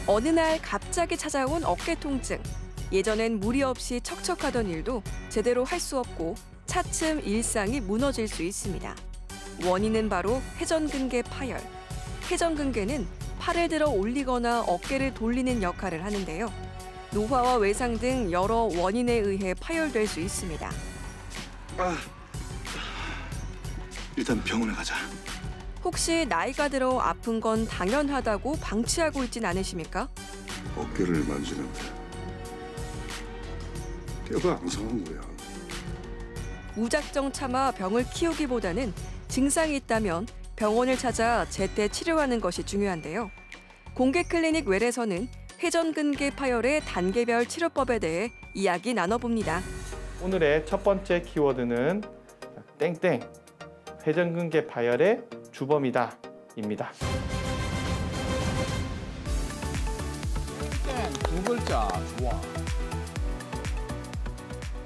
어느 날 갑자기 찾아온 어깨 통증. 예전엔 무리 없이 척척하던 일도 제대로 할 수 없고 차츰 일상이 무너질 수 있습니다. 원인은 바로 회전근개 파열. 회전근개는 팔을 들어 올리거나 어깨를 돌리는 역할을 하는데요. 노화와 외상 등 여러 원인에 의해 파열될 수 있습니다. 일단 병원에 가자. 혹시 나이가 들어 아픈 건 당연하다고 방치하고 있진 않으십니까? 어깨를 만지는데 뼈가 앙상한 거야. 무작정 참아 병을 키우기보다는 증상이 있다면 병원을 찾아 제때 치료하는 것이 중요한데요. 공개 클리닉 웰에서는 회전근개 파열의 단계별 치료법에 대해 이야기 나눠봅니다. 오늘의 첫 번째 키워드는 땡땡, 회전근개 파열의 주범이다 입니다. 땡, 두 글자, 좋아.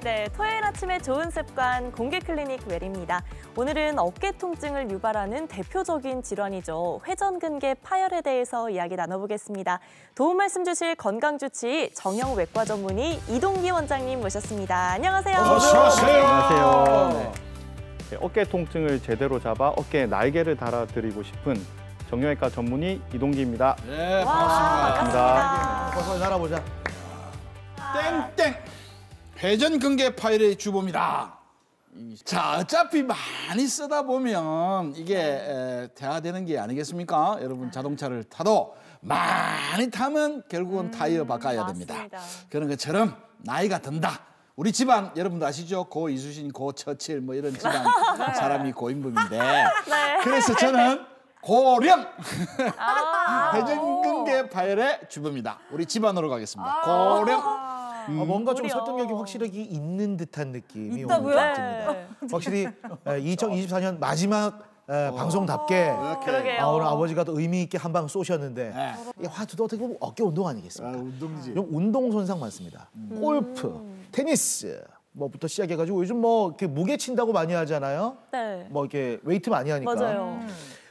네, 토요일 아침의 좋은 습관 공개 클리닉 웰입니다. 오늘은 어깨 통증을 유발하는 대표적인 질환이죠. 회전근개 파열에 대해서 이야기 나눠보겠습니다. 도움 말씀 주실 건강주치의 정형외과 전문의 이동기 원장님 모셨습니다. 안녕하세요. 어서 오세요. 안녕하세요. 네, 어깨 통증을 제대로 잡아 어깨에 날개를 달아드리고 싶은 정형외과 전문의 이동기입니다. 네, 와, 반갑습니다. 벌써 날아보자. 땡땡, 회전근개 파열의 주범이다. 자, 어차피 많이 쓰다 보면 이게 대화되는 게 아니겠습니까? 여러분 자동차를 타도 많이 타면 결국은 타이어 바꿔야 됩니다. 맞습니다. 그런 것처럼 나이가 든다. 우리 집안 여러분도 아시죠? 고 이수신, 고 처칠 뭐 이런 집안 사람이 고인범인데 그래서 저는 고령 회전근개 파열의 주범이다. 우리 집안으로 가겠습니다. 고령. 뭔가 좀 우리요. 설득력이 확실하게 있는 듯한 느낌이 있다고요? 오늘 듭니다. 네. 확실히 2024년 마지막 방송답게 그러게요. 오늘 아버지가 또 의미 있게 한 방 쏘셨는데 네. 이 화두도 어떻게 보면 어깨 운동 아니겠습니까? 운동이지. 좀 운동 손상 많습니다. 골프, 테니스 뭐부터 시작해가지고 요즘 뭐 이렇게 무게 친다고 많이 하잖아요. 네, 뭐 이렇게 웨이트 많이 하니까. 맞아요.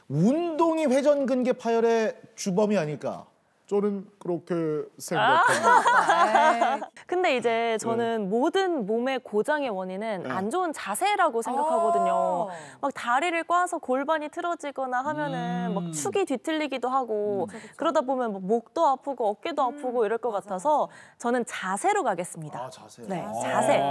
운동이 회전근개 파열의 주범이 아닐까? 저는 그렇게 생각합니다. 근데 이제 저는 모든 몸의 고장의 원인은 안 좋은 자세라고 생각하거든요. 막 다리를 꽈서 골반이 틀어지거나 하면은 막 축이 뒤틀리기도 하고 그러다 보면 뭐 목도 아프고 어깨도 아프고 이럴 것 같아서 저는 자세로 가겠습니다. 자세. 네, 자세.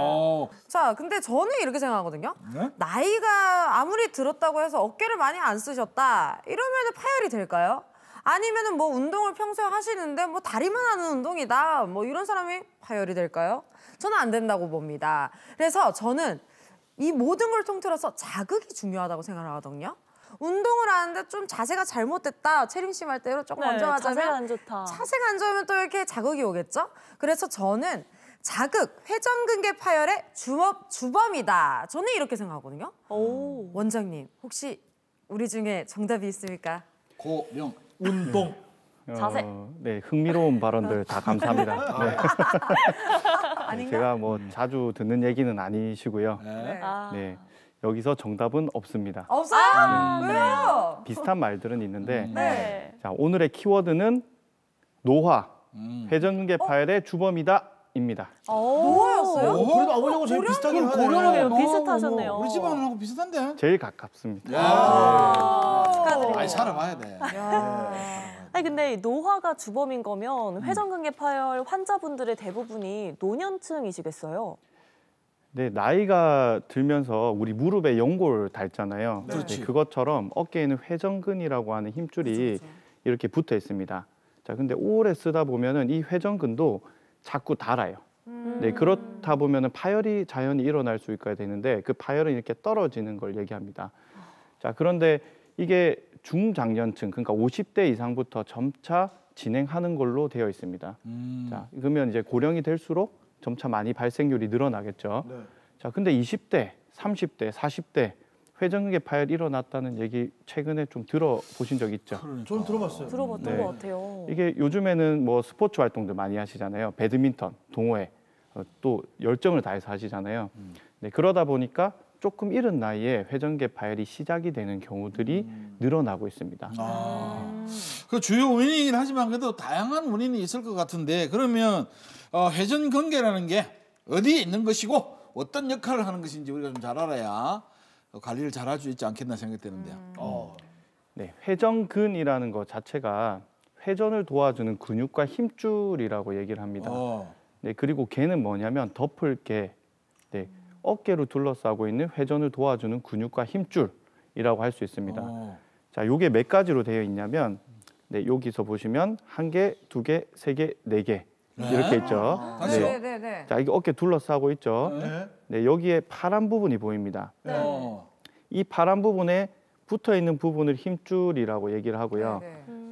자, 근데 저는 이렇게 생각하거든요. 네? 나이가 아무리 들었다고 해서 어깨를 많이 안 쓰셨다 이러면 파열이 될까요? 아니면은 뭐 운동을 평소에 하시는데 뭐 다리만 하는 운동이다 뭐 이런 사람이 파열이 될까요? 저는 안 된다고 봅니다. 그래서 저는 이 모든 걸 통틀어서 자극이 중요하다고 생각을 하거든요. 운동을 하는데 좀 자세가 잘못됐다. 채림 씨 말대로 조금 네, 얹어가자면 자세가 안 좋다. 자세가 안 좋으면 또 이렇게 자극이 오겠죠? 그래서 저는 자극, 회전근개 파열의 주범이다. 저는 이렇게 생각하거든요. 오. 원장님, 혹시 우리 중에 정답이 있습니까? 고령. 운동. 자세. 네, 흥미로운 발언들 다 감사합니다. 네. 제가 뭐 자주 듣는 얘기는 아니시고요. 네. 아. 네, 여기서 정답은 없습니다. 없어요? 왜요? 비슷한 말들은 있는데 네. 자, 오늘의 키워드는 노화, 회전근개 파열의 주범이다입니다. 뭐였어요? 그래도 아버지하고 제일 비슷하게 하네. 그러게요. 비슷하셨네요. 우리 집안하고 비슷한데? 제일 가깝습니다. 축하드립니다. 아니, 살아봐야 돼. 아니 근데 이 노화가 주범인 거면 회전근개 파열 환자분들의 대부분이 노년층이시겠어요? 네, 나이가 들면서 우리 무릎에 연골 닳잖아요. 그렇지. 그것처럼 어깨에는 회전근이라고 하는 힘줄이 이렇게 붙어 있습니다. 자, 근데 오래 쓰다 보면은 이 회전근도 자꾸 닳아요. 네, 그렇다 보면은 파열이 자연히 일어날 수 있게 되는데 그 파열은 이렇게 떨어지는 걸 얘기합니다. 자, 그런데 이게 중장년층, 그러니까 50대 이상부터 점차 진행하는 걸로 되어 있습니다. 자, 그러면 이제 고령이 될수록 점차 많이 발생률이 늘어나겠죠. 네. 자, 근데 20대, 30대, 40대 회전근개 파열이 일어났다는 얘기 최근에 좀 들어보신 적 있죠? 전 들어봤어요. 들어봤던 네. 것 같아요. 이게 요즘에는 뭐 스포츠 활동들 많이 하시잖아요. 배드민턴, 동호회, 또 열정을 다해서 하시잖아요. 네, 그러다 보니까 조금 이른 나이에 회전근개 파열이 시작이 되는 경우들이 늘어나고 있습니다. 그 주요 원인이긴 하지만 그래도 다양한 원인이 있을 것 같은데 그러면 회전근개라는 게 어디에 있는 것이고 어떤 역할을 하는 것인지 우리가 좀 잘 알아야 관리를 잘할 수 있지 않겠나 생각되는데요. 네, 회전근이라는 것 자체가 회전을 도와주는 근육과 힘줄이라고 얘기를 합니다. 네, 그리고 걔는 뭐냐면 덮을 게 네, 어깨로 둘러싸고 있는 회전을 도와주는 근육과 힘줄이라고 할 수 있습니다. 자, 요게 몇 가지로 되어 있냐면 네, 여기서 보시면 1개, 2개, 3개, 4개 이렇게 있죠. 다시요. 네. 자, 이게 어깨 둘러싸고 있죠. 네. 네, 여기에 파란 부분이 보입니다. 이 파란 부분에 붙어 있는 부분을 힘줄이라고 얘기를 하고요.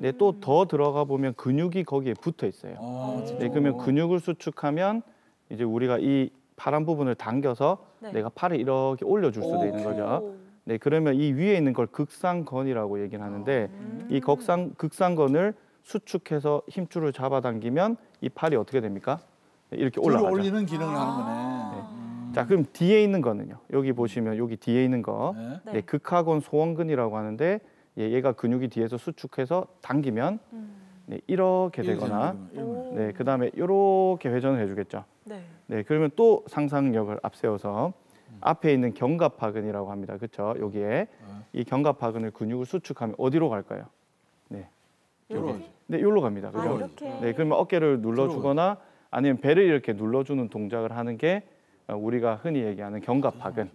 네, 또 더 들어가 보면 근육이 거기에 붙어 있어요. 네, 그러면 근육을 수축하면 이제 우리가 이 파란 부분을 당겨서 내가 팔을 이렇게 올려줄 수도 있는 거죠. 네, 그러면 이 위에 있는 걸 극상건이라고 얘기를 하는데 이 극상건을 수축해서 힘줄을 잡아당기면 이 팔이 어떻게 됩니까? 네, 이렇게 올라가죠. 올리는 기능을 하는 거네. 자, 그럼 뒤에 있는 거는요. 여기 보시면 여기 뒤에 있는 거, 네. 네, 극하건 소원근이라고 하는데 얘가 근육이 뒤에서 수축해서 당기면 네, 이렇게 되거나, 네, 그다음에 이렇게 회전을 해주겠죠. 네, 그러면 또 상상력을 앞세워서 앞에 있는 견갑하근이라고 합니다. 그렇죠? 여기에 이 견갑하근을 근육을 수축하면 어디로 갈까요? 네, 여기. 네, 여기로 갑니다. 그죠? 이렇게. 네, 그러면 어깨를 눌러주거나 아니면 배를 이렇게 눌러주는 동작을 하는 게 우리가 흔히 얘기하는 견갑하근.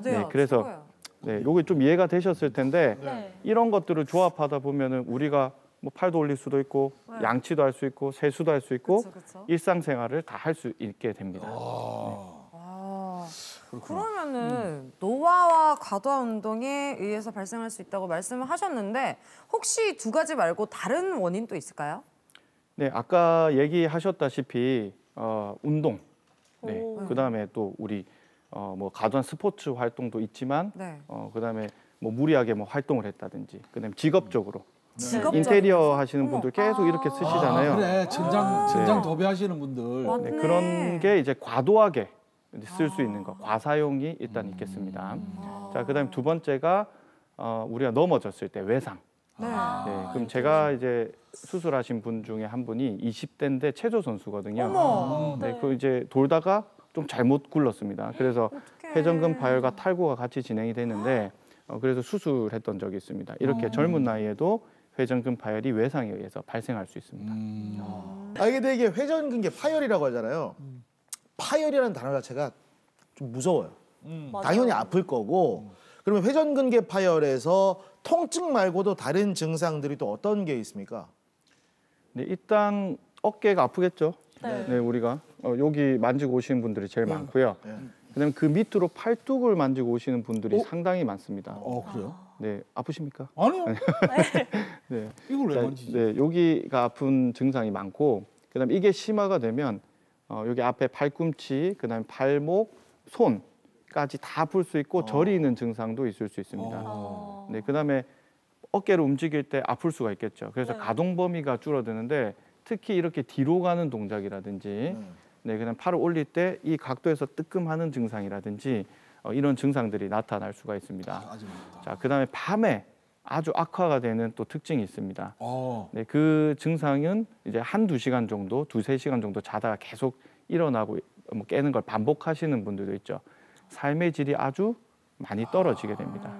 네, 그래서 네, 요게 좀 이해가 되셨을 텐데 이런 것들을 조합하다 보면은 우리가 뭐 팔도 올릴 수도 있고 양치도 할 수 있고 세수도 할 수 있고 일상생활을 다 할 수 있게 됩니다. 그러면은 노화와 과도한 운동에 의해서 발생할 수 있다고 말씀을 하셨는데 혹시 두 가지 말고 다른 원인도 있을까요? 네, 아까 얘기하셨다시피 운동, 네, 그다음에 또 우리 뭐 과도한 스포츠 활동도 있지만 그다음에 뭐 무리하게 뭐 활동을 했다든지 그다음에 직업적으로 인테리어 하시는 분들 계속 이렇게 쓰시잖아요. 그래, 천장 도배하시는 분들. 네, 그런 게 이제 과도하게 쓸 수 있는 거, 과사용이 일단 있겠습니다. 자, 그다음에 두 번째가 우리가 넘어졌을 때 외상. 네, 그럼 제가 이제 수술하신 분 중에 한 분이 20대인데 체조 선수거든요. 네, 그 이제 돌다가 좀 잘못 굴렀습니다. 그래서 회전근 파열과 탈구가 같이 진행이 됐는데 그래서 수술했던 적이 있습니다. 이렇게 젊은 나이에도 회전근 파열이 외상에 의해서 발생할 수 있습니다. 근데 이게 회전근개 파열이라고 하잖아요. 파열이라는 단어 자체가 좀 무서워요. 당연히 아플 거고. 그러면 회전근개 파열에서 통증 말고도 다른 증상들이 또 어떤 게 있습니까? 네, 일단 어깨가 아프겠죠. 네, 우리가 여기 만지고 오시는 분들이 제일 많고요. 그다음에 그 밑으로 팔뚝을 만지고 오시는 분들이 상당히 많습니다. 그래요? 네, 아프십니까? 아니요. 네, 이걸 왜 자, 만지지? 네, 여기가 아픈 증상이 많고, 그다음에 이게 심화가 되면 여기 앞에 팔꿈치, 그다음에 발목, 손까지 다 아플 수 있고 저리는 증상도 있을 수 있습니다. 네, 그다음에 어깨를 움직일 때 아플 수가 있겠죠. 그래서 가동 범위가 줄어드는데 특히 이렇게 뒤로 가는 동작이라든지, 네, 그냥 팔을 올릴 때 이 각도에서 뜨끔하는 증상이라든지 이런 증상들이 나타날 수가 있습니다. 자, 그다음에 밤에 아주 악화가 되는 또 특징이 있습니다. 네, 그 증상은 이제 한두 시간 정도, 두세 시간 정도 자다가 계속 일어나고 뭐 깨는 걸 반복하시는 분들도 있죠. 삶의 질이 아주 많이 떨어지게 됩니다.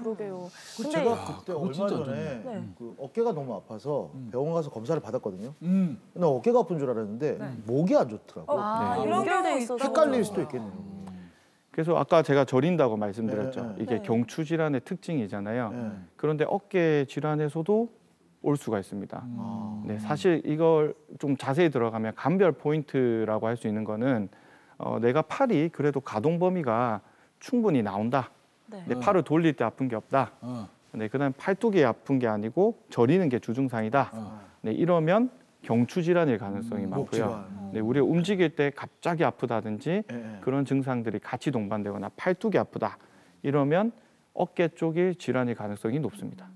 그러게요. 제가 그때 얼마 전에 그 어깨가 너무 아파서 병원 가서 검사를 받았거든요. 근데 어깨가 아픈 줄 알았는데 목이 안 좋더라고요. 이런 경우에 있어서 헷갈릴 수도 있겠네요. 그래서 아까 제가 저린다고 말씀드렸죠. 이게 경추 질환의 특징이잖아요. 그런데 어깨 질환에서도 올 수가 있습니다. 네, 사실 이걸 좀 자세히 들어가면 감별 포인트라고 할 수 있는 거는 내가 팔이 그래도 가동 범위가 충분히 나온다. 내 팔을 돌릴 때 아픈 게 없다. 네, 그다음 팔뚝이 아픈 게 아니고 저리는 게 주증상이다. 네, 이러면 경추 질환일 가능성이 많고요. 네, 우리가 움직일 때 갑자기 아프다든지 그런 증상들이 같이 동반되거나 팔뚝이 아프다. 이러면 어깨 쪽일 질환일 가능성이 높습니다.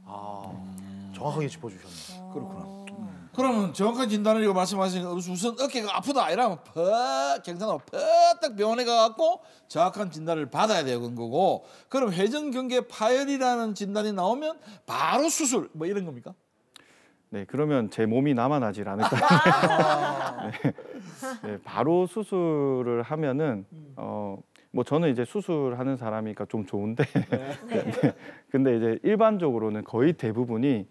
정확하게 짚어주셨네요. 그렇구나. 그러면 정확한 진단을 이거 말씀하신 우선 어깨가 아프다 이러면 퍽 경사나 퍽딱 병원에 가갖고 정확한 진단을 받아야 되는 거고 그럼 회전근개 파열이라는 진단이 나오면 바로 수술 뭐 이런 겁니까? 네, 그러면 제 몸이 남아나질 않을 것 같아요. 네, 바로 수술을 하면은 뭐 저는 이제 수술하는 사람이니까 좀 좋은데 네. 근데 이제 일반적으로는 거의 대부분이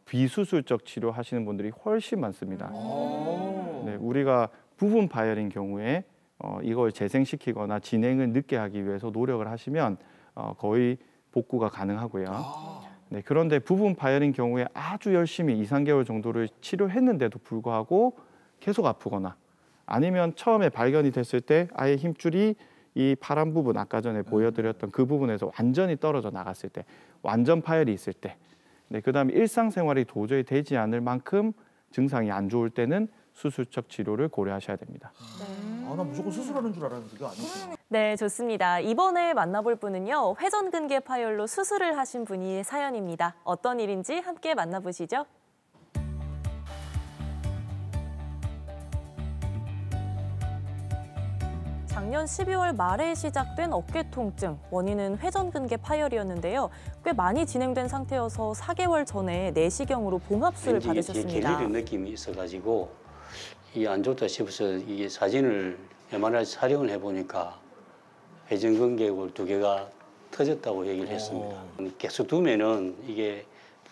비수술적 치료하시는 분들이 훨씬 많습니다. 네, 우리가 부분 파열인 경우에 이걸 재생시키거나 진행을 늦게 하기 위해서 노력을 하시면 거의 복구가 가능하고요. 네, 그런데 부분 파열인 경우에 아주 열심히 2~3개월 정도를 치료했는데도 불구하고 계속 아프거나 아니면 처음에 발견이 됐을 때 아예 힘줄이 이 파란 부분 아까 전에 보여드렸던 그 부분에서 완전히 떨어져 나갔을 때 완전 파열이 있을 때 네, 그다음에 일상생활이 도저히 되지 않을 만큼 증상이 안 좋을 때는 수술적 치료를 고려하셔야 됩니다. 나 무조건 수술하는 줄 알았는데 그게 아니었어요. 네, 좋습니다. 이번에 만나볼 분은요. 회전근개 파열로 수술을 하신 분이 사연입니다. 어떤 일인지 함께 만나보시죠. 작년 12월 말에 시작된 어깨 통증, 원인은 회전근개 파열이었는데요. 꽤 많이 진행된 상태여서 4개월 전에 내시경으로 봉합술을 받으셨습니다. 결리는 느낌이 있어가지고 이게 안 좋다 싶어서 이게 사진을 MRI 촬영을 해보니까 회전근개골 2개가 터졌다고 얘기를 했습니다. 계속 두면은 이게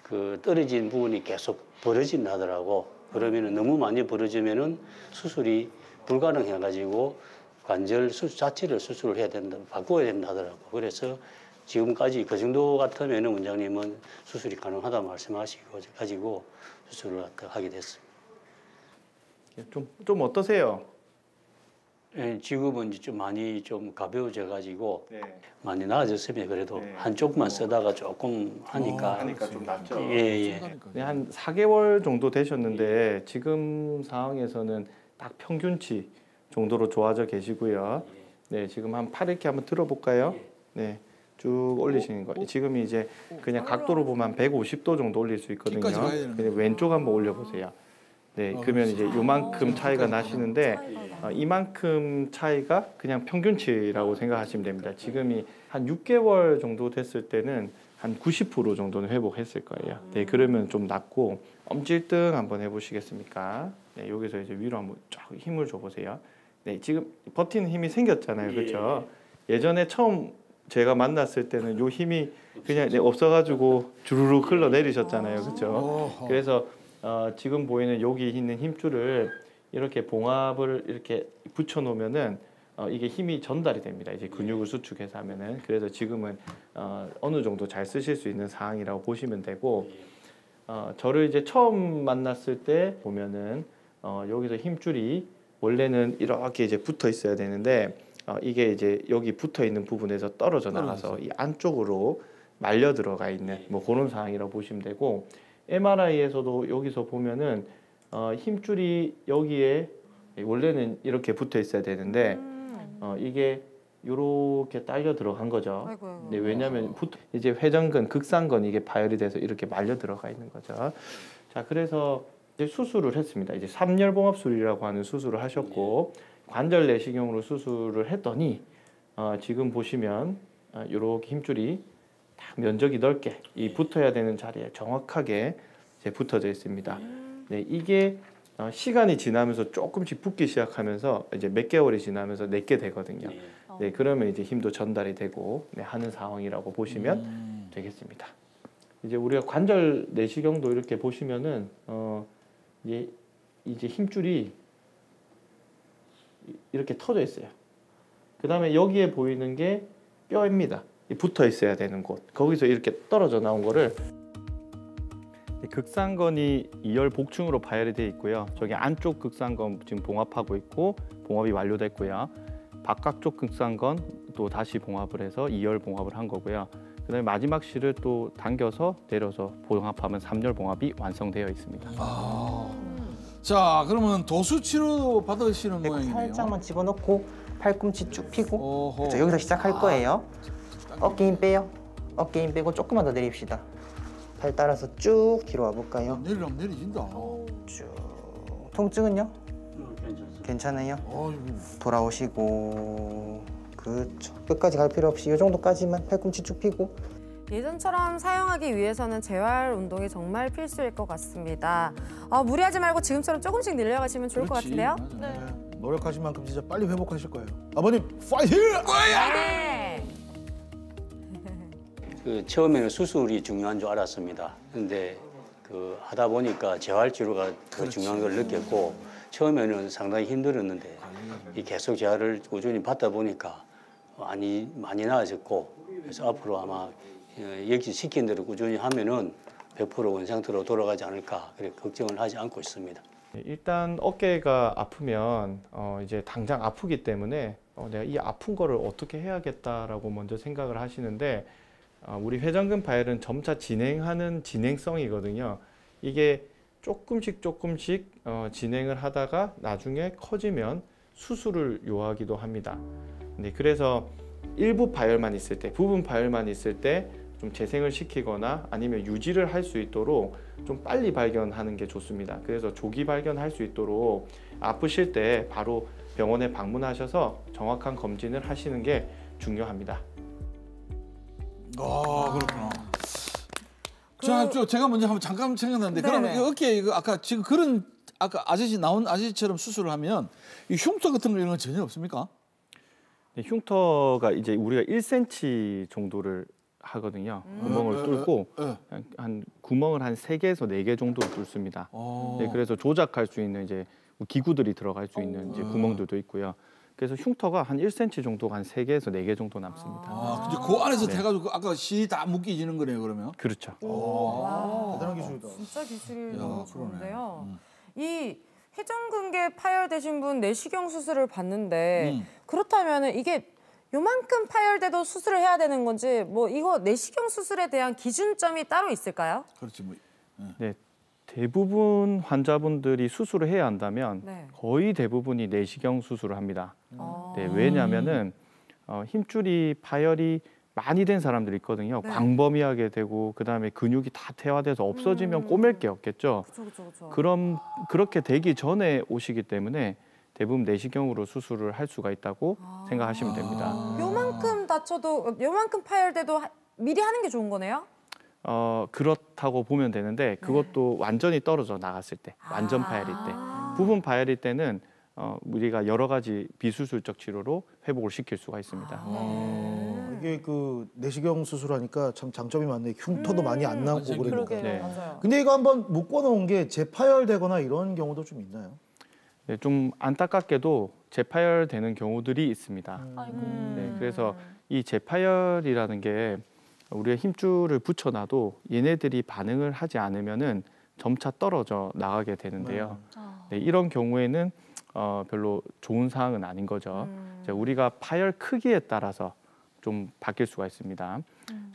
그 떨어진 부분이 계속 벌어진다더라고. 그러면은 너무 많이 벌어지면은 수술이 불가능해가지고 관절 수술 자체를 수술을 해야 된다, 바꿔야 된다 하더라고. 그래서 지금까지 그 정도 같으면 원장님은 수술이 가능하다 말씀하시고 가지고 수술을 하게 됐습니다. 좀 어떠세요? 네, 지금은 이제 좀 많이 좀 가벼워져 가지고 네. 많이 나아졌습니다. 그래도 네. 한쪽만 쓰다가 조금 하니까 좀 낫죠. 예. 네, 한 4개월 정도 되셨는데 지금 상황에서는 딱 평균치 정도로 좋아져 계시고요. 네, 지금 한 팔 이렇게 한번 들어볼까요? 네, 쭉 올리시는 거. 지금 이제 그냥 각도로 보면 150도 정도 올릴 수 있거든요. 그냥 왼쪽 한번 올려보세요. 네, 그러면 이제 요만큼 차이가 나시는데 이만큼 차이가 그냥 평균치라고 생각하시면 됩니다. 지금이 한 6개월 정도 됐을 때는 한 90% 정도는 회복했을 거예요. 네, 그러면 좀 낫고 엄질등 한번 해보시겠습니까? 네, 여기서 이제 위로 한번 쫙 힘을 줘보세요. 네, 지금 버티는 힘이 생겼잖아요, 그렇죠? 예전에 처음 제가 만났을 때는 요 힘이 그냥 없어가지고 주르륵 흘러내리셨잖아요, 그렇죠? 그래서 지금 보이는 여기 있는 힘줄을 이렇게 봉합을 이렇게 붙여놓으면은 이게 힘이 전달이 됩니다. 이제 근육을 수축해서 하면은. 그래서 지금은 어느 정도 잘 쓰실 수 있는 상황이라고 보시면 되고, 저를 이제 처음 만났을 때 보면은 여기서 힘줄이 원래는 이렇게 이제 붙어 있어야 되는데 이게 이제 여기 붙어 있는 부분에서 떨어져 나가서 이 안쪽으로 말려 들어가 있는 뭐 그런 상황이라고 보시면 되고, MRI에서도 여기서 보면은 힘줄이 여기에 원래는 이렇게 붙어 있어야 되는데 이게 이렇게 딸려 들어간 거죠. 네, 왜냐하면 이제 회전근, 극상근 이게 파열이 돼서 이렇게 말려 들어가 있는 거죠. 자, 그래서 이제 수술을 했습니다. 이제 3열봉합술이라고 하는 수술을 하셨고 관절 내시경으로 수술을 했더니 지금 보시면 이렇게 힘줄이 딱 면적이 넓게 이 붙어야 되는 자리에 정확하게 이제 붙어져 있습니다. 네, 이게 시간이 지나면서 조금씩 붙기 시작하면서 이제 몇 개월이 지나면서 내게 되거든요. 네, 그러면 이제 힘도 전달이 되고 하는 상황이라고 보시면 되겠습니다. 이제 우리가 관절 내시경도 이렇게 보시면은 이제 힘줄이 이렇게 터져 있어요. 그 다음에 여기에 보이는 게 뼈입니다. 붙어 있어야 되는 곳. 거기서 이렇게 떨어져 나온 거를 극상근이 2열 복층으로 파열이 되어 있고요. 저기 안쪽 극상근 지금 봉합하고 있고 봉합이 완료됐고요. 바깥쪽 극상근 또 다시 봉합을 해서 2열 봉합을 한 거고요. 그다음에 마지막 실을 또 당겨서 내려서 봉합하면 3열 봉합이 완성되어 있습니다. 자, 그러면 도수 치료 받으시는 모양이네요. 살짝만 집어넣고 팔꿈치 쭉 펴고 그렇죠, 여기서 시작할 거예요. 어깨 힘 빼요. 어깨 힘 빼고 조금만 더 내립시다. 발 따라서 쭉 뒤로 와볼까요? 내리진다. 쭉. 통증은요? 괜찮습니다. 괜찮아요? 어이구. 돌아오시고. 그렇죠. 끝까지 갈 필요 없이 이 정도까지만 팔꿈치 쭉 펴고. 예전처럼 사용하기 위해서는 재활 운동이 정말 필수일 것 같습니다. 무리하지 말고 지금처럼 조금씩 늘려가시면 좋을 것 그렇지. 같은데요. 맞아. 네. 노력하신 만큼 진짜 빨리 회복하실 거예요. 아버님 파이팅! 네. 그 처음에는 수술이 중요한 줄 알았습니다. 근데 그 하다 보니까 재활치료가 더 중요한 걸 느꼈고 처음에는 상당히 힘들었는데 이 계속 재활을 꾸준히 받다 보니까 많이 나아졌고 그래서 앞으로 아마 여기 시킨 대로 꾸준히 하면은 100% 원상태로 돌아가지 않을까 그렇게 걱정을 하지 않고 있습니다. 일단 어깨가 아프면 이제 당장 아프기 때문에 내가 이 아픈 거를 어떻게 해야겠다라고 먼저 생각을 하시는데 우리 회전근 파열은 점차 진행하는 진행성이거든요. 이게 조금씩 진행을 하다가 나중에 커지면 수술을 요하기도 합니다. 네, 그래서 일부 파열만 있을 때, 부분 파열만 있을 때 좀 재생을 시키거나 아니면 유지를 할 수 있도록 좀 빨리 발견하는 게 좋습니다. 그래서 조기 발견할 수 있도록 아프실 때 바로 병원에 방문하셔서 정확한 검진을 하시는 게 중요합니다. 그렇구나. 제가 먼저 한번 잠깐 생각났는데 그러면 이 어깨 이거 아까 지금 그런 아까 나온 아저씨처럼 수술을 하면 이 흉터 같은 거 이런 건 전혀 없습니까? 네, 흉터가 이제 우리가 1cm 정도를 하거든요. 구멍을 뚫고 한 구멍을 한 3개에서 4개 정도 뚫습니다. 네, 그래서 조작할 수 있는 이제 기구들이 들어갈 수 있는 이제 구멍들도 있고요. 그래서 흉터가 한 1cm 정도가 한 3개에서 4개 정도 남습니다. 근데 그 안에서 돼가지고 아까 실이 다 묶이지는 거네요, 그러면? 그렇죠. 대단한 기술이다. 진짜 기술이 야, 너무 그러네. 좋은데요. 이 회전근개 파열되신 분 내시경 수술을 받는데 그렇다면 이게 요만큼 파열돼도 수술을 해야 되는 건지 뭐 이거 내시경 수술에 대한 기준점이 따로 있을까요? 그렇지 뭐. 네, 대부분 환자분들이 수술을 해야 한다면 네. 거의 대부분이 내시경 수술을 합니다. 네, 왜냐하면은 힘줄이 파열이 많이 된 사람들이 있거든요. 네. 광범위하게 되고 그다음에 근육이 다 퇴화돼서 없어지면 꼬맬 게 없겠죠. 그렇죠. 그럼 그렇게 되기 전에 오시기 때문에 대부분 내시경으로 수술을 할 수가 있다고 생각하시면 됩니다. 요만큼 다쳐도 요만큼 파열돼도 미리 하는 게 좋은 거네요? 그렇다고 보면 되는데 그것도 완전히 떨어져 나갔을 때, 완전 파열일 때, 부분 파열일 때는 우리가 여러 가지 비수술적 치료로 회복을 시킬 수가 있습니다. 이게 그 내시경 수술하니까 참 장점이 많네. 흉터도 많이 안 나고 그러니까. 그러게요. 네. 맞아요. 근데 이거 한번 묶어놓은 게 재파열되거나 이런 경우도 좀 있나요? 네, 좀 안타깝게도 재파열되는 경우들이 있습니다. 아이고. 네, 그래서 이 재파열이라는 게 우리가 힘줄을 붙여놔도 얘네들이 반응을 하지 않으면은 점차 떨어져 나가게 되는데요. 네, 이런 경우에는 별로 좋은 상황은 아닌 거죠. 자, 우리가 파열 크기에 따라서 좀 바뀔 수가 있습니다.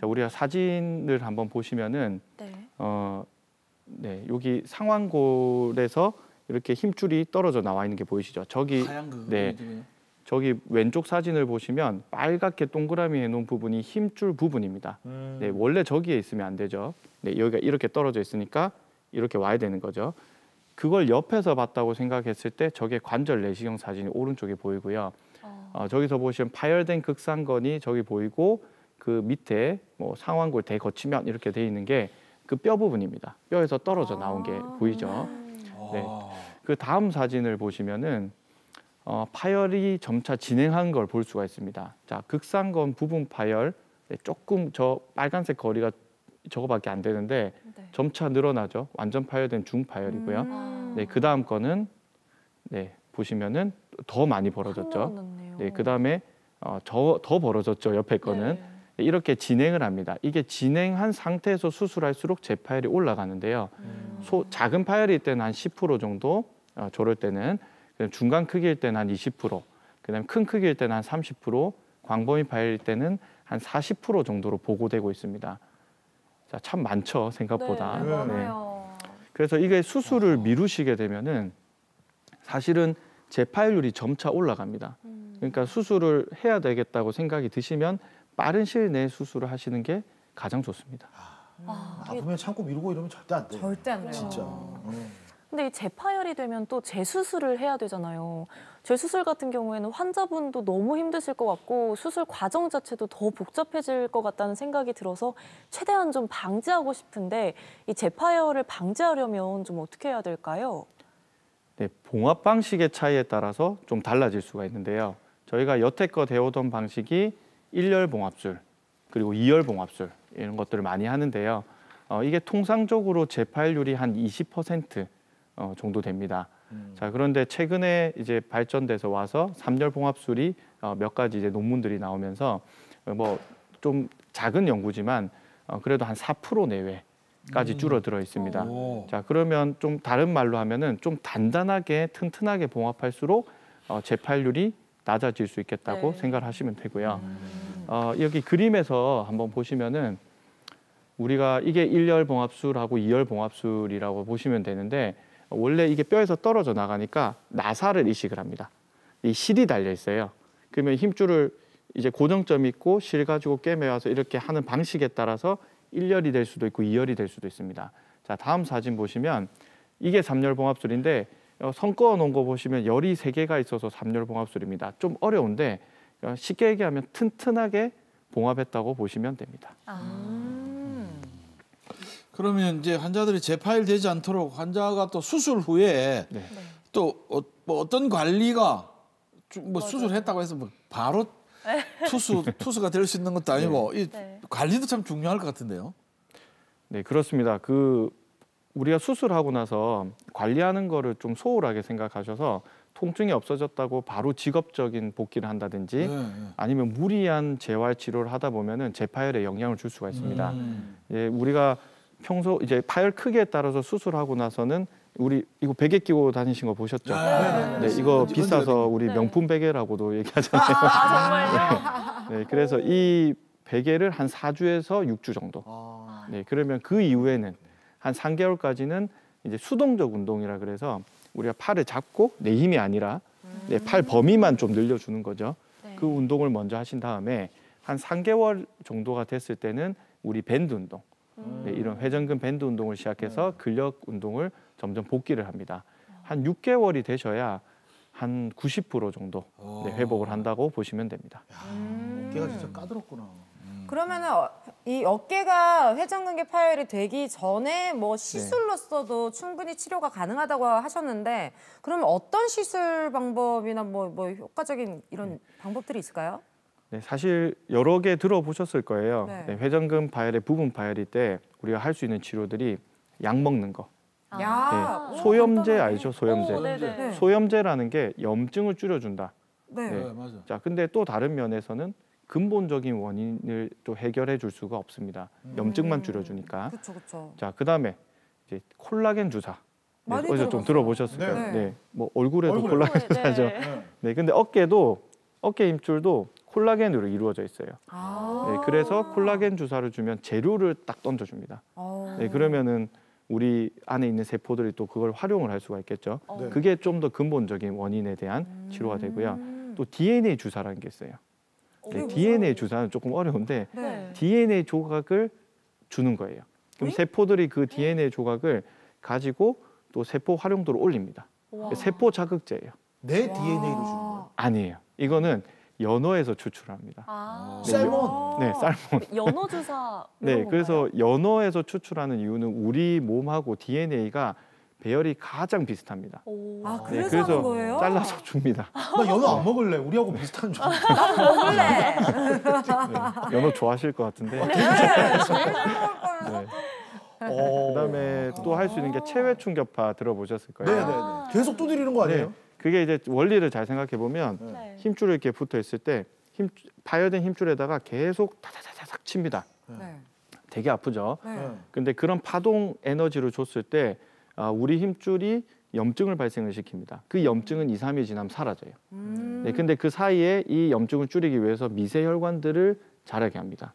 자, 우리가 사진을 한번 보시면은 네, 여기 상완골에서 이렇게 힘줄이 떨어져 나와 있는 게 보이시죠? 저기 하얀 거. 네, 저기 왼쪽 사진을 보시면 빨갛게 동그라미 해놓은 부분이 힘줄 부분입니다. 네, 원래 저기에 있으면 안 되죠. 네, 여기가 이렇게 떨어져 있으니까 이렇게 와야 되는 거죠. 그걸 옆에서 봤다고 생각했을 때 저게 관절 내시경 사진이 오른쪽에 보이고요. 저기서 보시면 파열된 극상건이 저기 보이고 그 밑에 뭐 상완골 대거치면 이렇게 돼 있는 게 그 뼈 부분입니다. 뼈에서 떨어져 나온 게 보이죠. 네. 그 다음 사진을 보시면은 파열이 점차 진행한 걸 볼 수가 있습니다. 자, 극상건 부분 파열 조금 저 빨간색 거리가 저거밖에 안 되는데 점차 늘어나죠. 완전 파열된 중파열이고요. 네, 그 다음 거는 네, 보시면은 더 많이 벌어졌죠. 네, 그 다음에 더 벌어졌죠. 옆에 거는. 네, 이렇게 진행을 합니다. 이게 진행한 상태에서 수술할수록 재파열이 올라가는데요. 작은 파열일 때는 한 10% 정도, 저럴 때는 중간 크기일 때는 한 20%, 그다음에 큰 크기일 때는 한 30%, 광범위 파열일 때는 한 40% 정도로 보고되고 있습니다. 자, 참 많죠, 생각보다. 네, 많아요. 그래서 이게 수술을 미루시게 되면은 사실은 재파열률이 점차 올라갑니다. 그러니까 수술을 해야 되겠다고 생각이 드시면 빠른 시일 내에 수술을 하시는 게 가장 좋습니다. 아프면 참고 미루고 이러면 절대 안 돼요. 절대 안 돼요. 진짜. 근데 이 재파열이 되면 또 재수술을 해야 되잖아요. 재수술 같은 경우에는 환자분도 너무 힘드실 것 같고 수술 과정 자체도 더 복잡해질 것 같다는 생각이 들어서 최대한 좀 방지하고 싶은데 이 재파열을 방지하려면 좀 어떻게 해야 될까요? 네, 봉합 방식의 차이에 따라서 좀 달라질 수가 있는데요. 저희가 여태껏 해오던 방식이 1열 봉합술 그리고 2열 봉합술 이런 것들을 많이 하는데요. 이게 통상적으로 재파열률이 한 20% 정도 됩니다. 자, 그런데 최근에 이제 발전돼서 와서 3열 봉합술이 몇 가지 이제 논문들이 나오면서 뭐 좀 작은 연구지만 그래도 한 4% 내외까지 줄어들어 있습니다. 자, 그러면 좀 다른 말로 하면은 좀 단단하게 튼튼하게 봉합할수록 재파열률이 낮아질 수 있겠다고 생각을 하시면 되고요. 여기 그림에서 한번 보시면은 우리가 이게 1열 봉합술하고 2열 봉합술이라고 보시면 되는데 원래 이게 뼈에서 떨어져 나가니까 나사를 이식을 합니다. 이 실이 달려 있어요. 그러면 힘줄을 이제 고정점이 있고 실 가지고 꿰매와서 이렇게 하는 방식에 따라서 1열이 될 수도 있고 2열이 될 수도 있습니다. 자, 다음 사진 보시면 이게 3열 봉합술인데 선 그어 놓은 거 보시면 열이 3개가 있어서 3열 봉합술입니다. 좀 어려운데 쉽게 얘기하면 튼튼하게 봉합했다고 보시면 됩니다. 그러면 이제 환자들이 재파열 되지 않도록 환자가 또 수술 후에 또 뭐 어떤 관리가 뭐 수술했다고 해서 뭐 바로 투수가 될 수 있는 것도 아니고 이 관리도 참 중요할 것 같은데요. 네, 그렇습니다. 우리가 수술하고 나서 관리하는 거를 좀 소홀하게 생각하셔서 통증이 없어졌다고 바로 직업적인 복귀를 한다든지 아니면 무리한 재활 치료를 하다 보면은 재파열에 영향을 줄 수가 있습니다. 예, 우리가 평소 이제 파열 크기에 따라서 수술하고 나서는 우리 이거 베개 끼고 다니신 거 보셨죠? 네, 이거 비싸서 우리 명품 베개라고도 얘기하잖아요. 정말요? 네, 그래서 이 베개를 한 4주에서 6주 정도. 네, 그러면 그 이후에는 한 3개월까지는 이제 수동적 운동이라 그래서 우리가 팔을 잡고 내 힘이 아니라 내 팔 범위만 좀 늘려주는 거죠. 그 운동을 먼저 하신 다음에 한 3개월 정도가 됐을 때는 우리 밴드 운동, 네, 이런 회전근 밴드 운동을 시작해서 근력 운동을 점점 복귀를 합니다. 한 6개월이 되셔야 한 90% 정도 회복을 한다고 보시면 됩니다. 어깨가 진짜 까다롭구나. 그러면은 이 어깨가 회전근개 파열이 되기 전에 뭐 시술로서도 충분히 치료가 가능하다고 하셨는데 그러면 어떤 시술 방법이나 뭐 효과적인 이런 방법들이 있을까요? 네, 사실 여러 개 들어보셨을 거예요. 네, 회전근 파열의 부분 파열일 때 우리가 할 수 있는 치료들이 약 먹는 거. 야, 네, 소염제 알죠? 소염제. 네네. 소염제라는 게 염증을 줄여준다. 네. 네. 맞아. 자, 근데 또 다른 면에서는 근본적인 원인을 또 해결해 줄 수가 없습니다. 염증만 줄여주니까. 그렇죠. 자, 그다음에 이제 콜라겐 주사. 네, 많이 어디서 좀 들어보셨을 거예요. 네. 네, 뭐 얼굴에도 콜라겐 네. 주사죠. 네, 근데 어깨 힘줄도 콜라겐으로 이루어져 있어요. 네, 그래서 콜라겐 주사를 주면 재료를 딱 던져줍니다. 네, 그러면은 우리 안에 있는 세포들이 또 그걸 활용을 할 수가 있겠죠. 그게 좀 더 근본적인 원인에 대한 치료가 되고요. 또 DNA 주사라는 게 있어요. 네, DNA 주사는 조금 어려운데 DNA 조각을 주는 거예요. 그럼 세포들이 그 DNA 조각을 가지고 또 세포 활용도를 올립니다. 세포 자극제예요. 내 DNA를 주는 거예요? 아니에요. 이거는 연어에서 추출합니다. 살몬. 네, 살몬. 연어 주사. 네, 그래서 연어에서 추출하는 이유는 우리 몸하고 DNA가 배열이 가장 비슷합니다. 아, 네, 그래서 하는 거예요? 잘라서 줍니다. 나 연어 안 먹을래. 우리하고 비슷한 줄. 먹을래. 네, 연어 좋아하실 것 같은데. 네. 그다음에 또 할 수 있는 게 체외 충격파 들어보셨을 거예요. 네네네. 계속 두드리는 거 아니에요? 네, 그게 이제 원리를 잘 생각해 보면 힘줄을 이렇게 붙어 있을 때 파열된 힘줄에다가 계속 타타타닥 칩니다. 되게 아프죠. 근데 그런 파동 에너지를 줬을 때 우리 힘줄이 염증을 발생을 시킵니다. 그 염증은 2, 3일 지나면 사라져요. 네, 근데 그 사이에 이 염증을 줄이기 위해서 미세 혈관들을 자라게 합니다.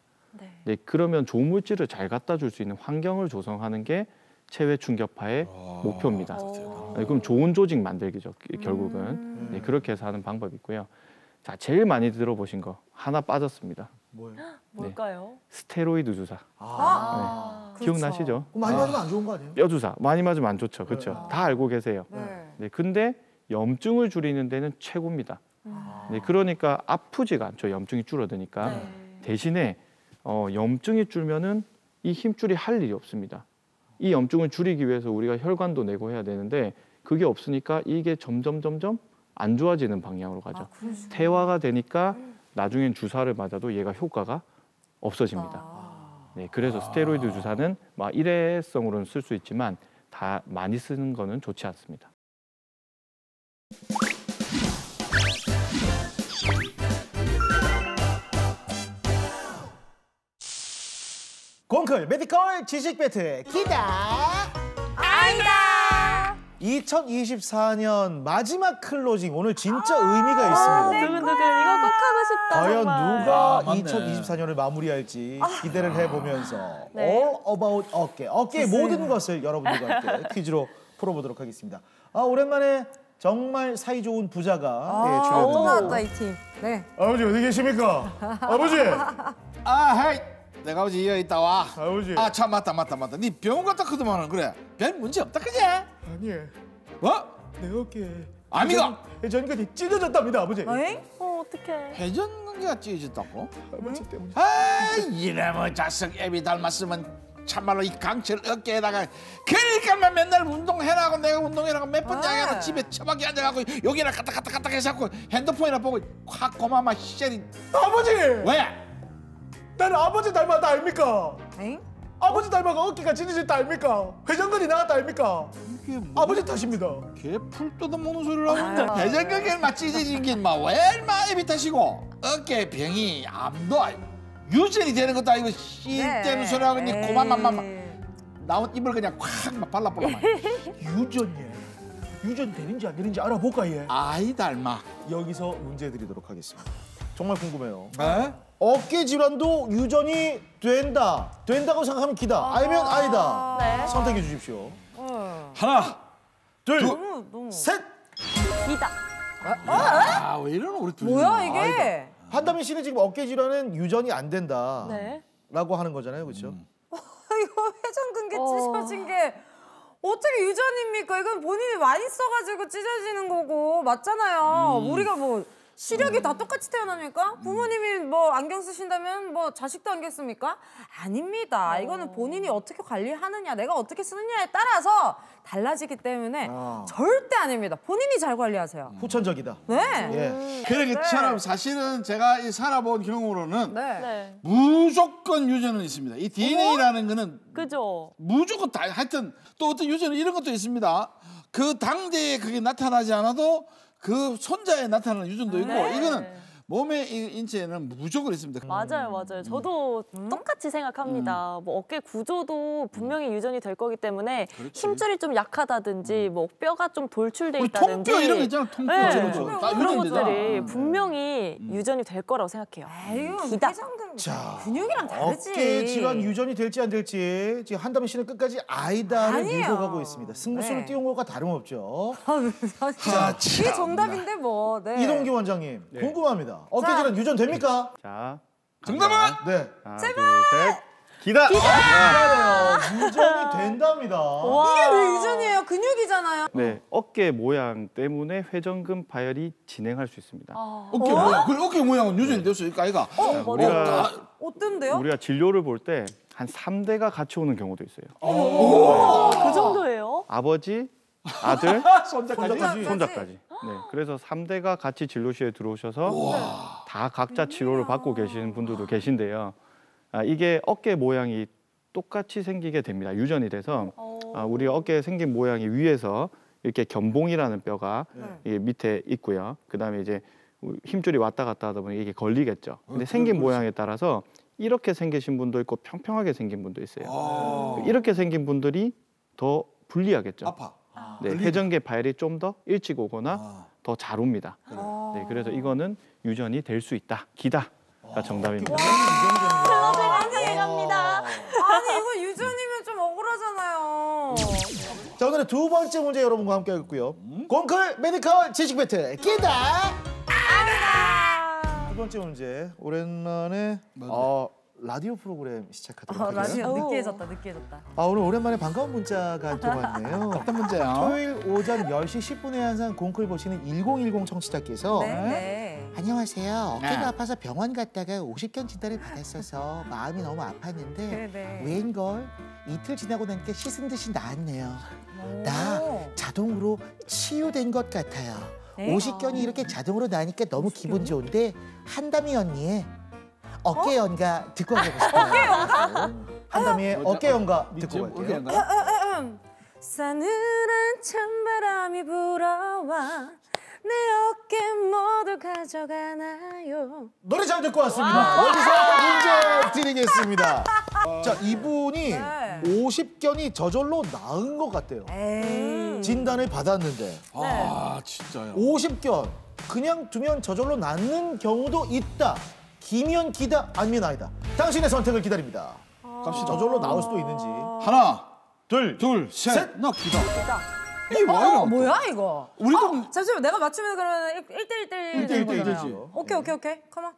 네, 그러면 좋은 물질을 잘 갖다 줄 수 있는 환경을 조성하는 게 체외 충격파의 목표입니다. 네, 그럼 좋은 조직 만들기죠. 결국은 네, 그렇게 해서 하는 방법이 있고요. 자, 제일 많이 들어보신 거 하나 빠졌습니다. 뭘까요? 스테로이드 주사. 그렇죠. 기억나시죠? 많이 맞으면 안 좋은 거 아니에요? 뼈 주사 많이 맞으면 안 좋죠. 그렇죠. 다 알고 계세요. 네, 근데 염증을 줄이는 데는 최고입니다. 네, 그러니까 아프지가 않죠. 염증이 줄어드니까. 대신에 염증이 줄면은 이 힘줄이 할 일이 없습니다. 이 염증을 줄이기 위해서 우리가 혈관도 내고 해야 되는데 그게 없으니까 이게 점점 안 좋아지는 방향으로 가죠. 퇴화가 되니까 나중엔 주사를 맞아도 얘가 효과가 없어집니다. 네, 그래서 스테로이드 주사는 막 일회성으로는 쓸 수 있지만 다 많이 쓰는 거는 좋지 않습니다. 공클 메디컬 지식 배틀 기다 아니다. 2024년 마지막 클로징 오늘 진짜 의미가 있습니다. 두근두근 이거 꼭 하고 싶다. 과연 정말. 누가 맞네. 2024년을 마무리할지 기대를 해보면서 네. All About 어깨의 모든 것을 여러분들과 함께 퀴즈로 풀어보도록 하겠습니다. 오랜만에 정말 사이좋은 부자가 또 출연했는데 나왔다 이 팀. 네. 아버지 어디 계십니까? 아버지! 헤이. 내가 어제 여기 있다 와. 아버지. 참 맞다. 니 병원 갔다 크더만은 그래. 별 문제 없다 그지? 아니에요. 뭐? 내 어깨에 아미가 회전근이 찢어졌답니다 아버지. 에잉? 어떡해. 회전근개가 찢어졌다고? 아버지 때문에. 아 이놈의 자식 애비 닮았으면 참말로 이 강철 어깨에다가 그러니까 맨날 운동해라고 내가 운동해라고 몇 번 이야기하고 집에 처박이 앉아갖고 여기나 갔다 해서 핸드폰이나 보고 확 고마마 시절이 아버지! 왜? 나는 아버지 닮았다 아닙니까? 에잉? 아버지 닮아가 어깨가 찢어졌다 아닙니까? 회전근이 나갔다 아닙니까? 이게 뭐 아버지 탓입니다. 개풀 뜯어먹는 소리를 하는데 회전근개를 막 찢어진 게왜 인마 애비 탓이고 어깨 병이 암도 유전이 되는 것도 아니고 씨 때는 소리하고 니 고만만만 나온 입을 그냥 콱 막 발라버려. 유전 되는지 안 되는지 알아볼까 얘? 아이 닮아. 여기서 문제 드리도록 하겠습니다. 정말 궁금해요. 에? 어깨 질환도 유전이 된다고 생각하면 기다. 아니면 아니다. 네. 선택해 주십시오. 하나, 둘, 너무. 셋. 이다. 왜 이러노 우리 둘이. 뭐야 이게? 한다민 씨는 지금 어깨 질환은 유전이 안 된다라고 네. 하는 거잖아요, 그렇죠? 이거 회전근개 찢어진 게 어떻게 유전입니까? 이건 본인이 많이 써가지고 찢어지는 거고 맞잖아요. 우리가 뭐 시력이 다 똑같이 태어납니까? 부모님이 뭐 안경 쓰신다면 뭐 자식도 안경 씁니까? 아닙니다. 이거는 본인이 어떻게 관리하느냐, 내가 어떻게 쓰느냐에 따라서 달라지기 때문에 절대 아닙니다. 본인이 잘 관리하세요. 후천적이다. 네. 예. 그러기처럼 사실은 제가 이 살아본 경우로는 네. 네. 무조건 유전은 있습니다. 이 DNA라는 거는 그죠? 무조건 다 하여튼 또 어떤 유전은 이런 것도 있습니다. 그 당대에 그게 나타나지 않아도 그 손자에 나타나는 유전도 있고 이거는 몸의 인체에는 무조건 있습니다. 맞아요. 저도 똑같이 생각합니다. 뭐 어깨 구조도 분명히 유전이 될 거기 때문에 힘줄이 좀 약하다든지 뭐 뼈가 좀 돌출돼 우리 있다든지 통뼈 이런 거 있잖아. 통뼈 네. 이런 거. 다 그런 유전되잖아. 것들이 분명히 유전이 될 거라고 생각해요. 에휴, 기다. 회전근개. 자, 근육이랑 다르지. 어깨 질환 유전이 될지 안 될지 지금 한다민 씨는 끝까지 아이다를 아니에요. 밀고 가고 있습니다. 승부수를 네. 띄운 것과 다름없죠. 이게 정답인데 뭐. 네. 이동기 원장님 궁금합니다. 어깨 자. 질환 유전 됩니까? 자, 정답은 네. 하나, 둘, 셋. 기다. 기다려요. 유전이 된답니다. 이게 왜 유전이에요? 근육이잖아요. 네, 어깨 모양 때문에 회전근 파열이 진행할 수 있습니다. 어깨 모양. 그 어깨 모양은 유전이 될 수 있을까 아이가? 우리가 어떤데요? 우리가 진료를 볼 때 한 3대가 같이 오는 경우도 있어요. 그 정도예요? 아버지, 아들, 손자까지. 네, 그래서 3대가 같이 진료실에 들어오셔서 다 각자 치료를 받고 계시는 분들도 계신데요. 이게 어깨 모양이 똑같이 생기게 됩니다. 유전이 돼서 우리 어깨에 생긴 모양이 위에서 이렇게 견봉이라는 뼈가 이게 밑에 있고요. 그다음에 이제 힘줄이 왔다 갔다 하다 보니 이게 걸리겠죠. 근데 생긴 모양에 따라서 이렇게 생기신 분도 있고 평평하게 생긴 분도 있어요. 이렇게 생긴 분들이 더 불리하겠죠. 아파. 네, 회전계 파열이 좀 더 일찍 오거나 더 잘 옵니다. 네, 그래서 이거는 유전이 될 수 있다. 기다가 정답입니다. 클로징 완성해 갑니다. 아니 이거 유전이면 좀 억울하잖아요. 자, 오늘의 두 번째 문제 여러분과 함께 하겠고요. 공클 메디컬 지식 배틀 기다. 첫 번째 문제 오랜만에 라디오 프로그램 시작하도록 하겠습니다. 라디오 느끼해졌다. 오늘 오랜만에 반가운 문자가 들어왔네요. 어떤 문제야? 토요일 오전 10시 10분에 항상 공클 보시는 1010 청취자께서 네. 안녕하세요. 어깨가 네. 아파서 병원 갔다가 오십견 진단을 받았어서 마음이 너무 아팠는데 네. 웬걸 이틀 지나고 나니까 씻은 듯이 나았네요. 오. 나 자동으로 치유된 것 같아요. 네? 오십견이 이렇게 자동으로 나니까 너무 기분 좋은데 한담이 언니의 어깨 연가 듣고 가고 싶어요. 어깨 연가? 한담이의 어깨 연가 듣고 갈게요. 싸늘한 찬바람이 불어와 내 어깨 모두 가져가나요? 노래 잘 듣고 왔습니다. 여기서 문제 드리겠습니다. 자, 이분이 네. 오십견이 저절로 나은 것 같대요. 진단을 받았는데 아 진짜요? 오십견 그냥 두면 저절로 낫는 경우도 있다. 기면 기다 아니면 아니다. 당신의 선택을 기다립니다. 갑시다. 저절로 나올 수도 있는지. 하나, 둘, 셋, 나 기다. 이게 뭐야 이거? 우리도 잠시만 내가 맞추면 그러면 1대1 되는 거잖아요. 되지. 오케이. 컴온.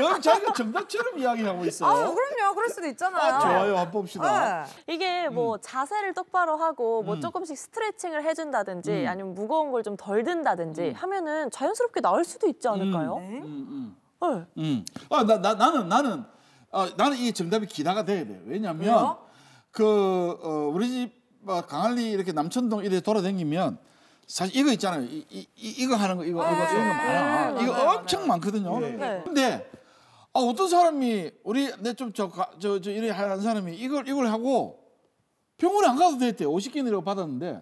영 자기가 정답처럼 이야기하고 있어. 그럼요. 그럴 수도 있잖아요. 좋아요, 한번 봅시다. 이게 뭐 자세를 똑바로 하고 뭐 조금씩 스트레칭을 해준다든지 아니면 무거운 걸 좀 덜 든다든지 하면은 자연스럽게 나을 수도 있지 않을까요? 네. 나는 이 정답이 기다가 돼야 돼. 왜냐면 우리 집 강할리 이렇게 남천동 이렇게 돌아다니면 사실 이거 있잖아요. 이거 하는 거 이거 많아. 네, 이거 맞아요, 엄청 많거든요. 네. 근데 어떤 사람이 우리 내 좀 저 이래 하는 사람이 이걸 하고 병원에 안 가도 됐대. 50견이라고 받았는데.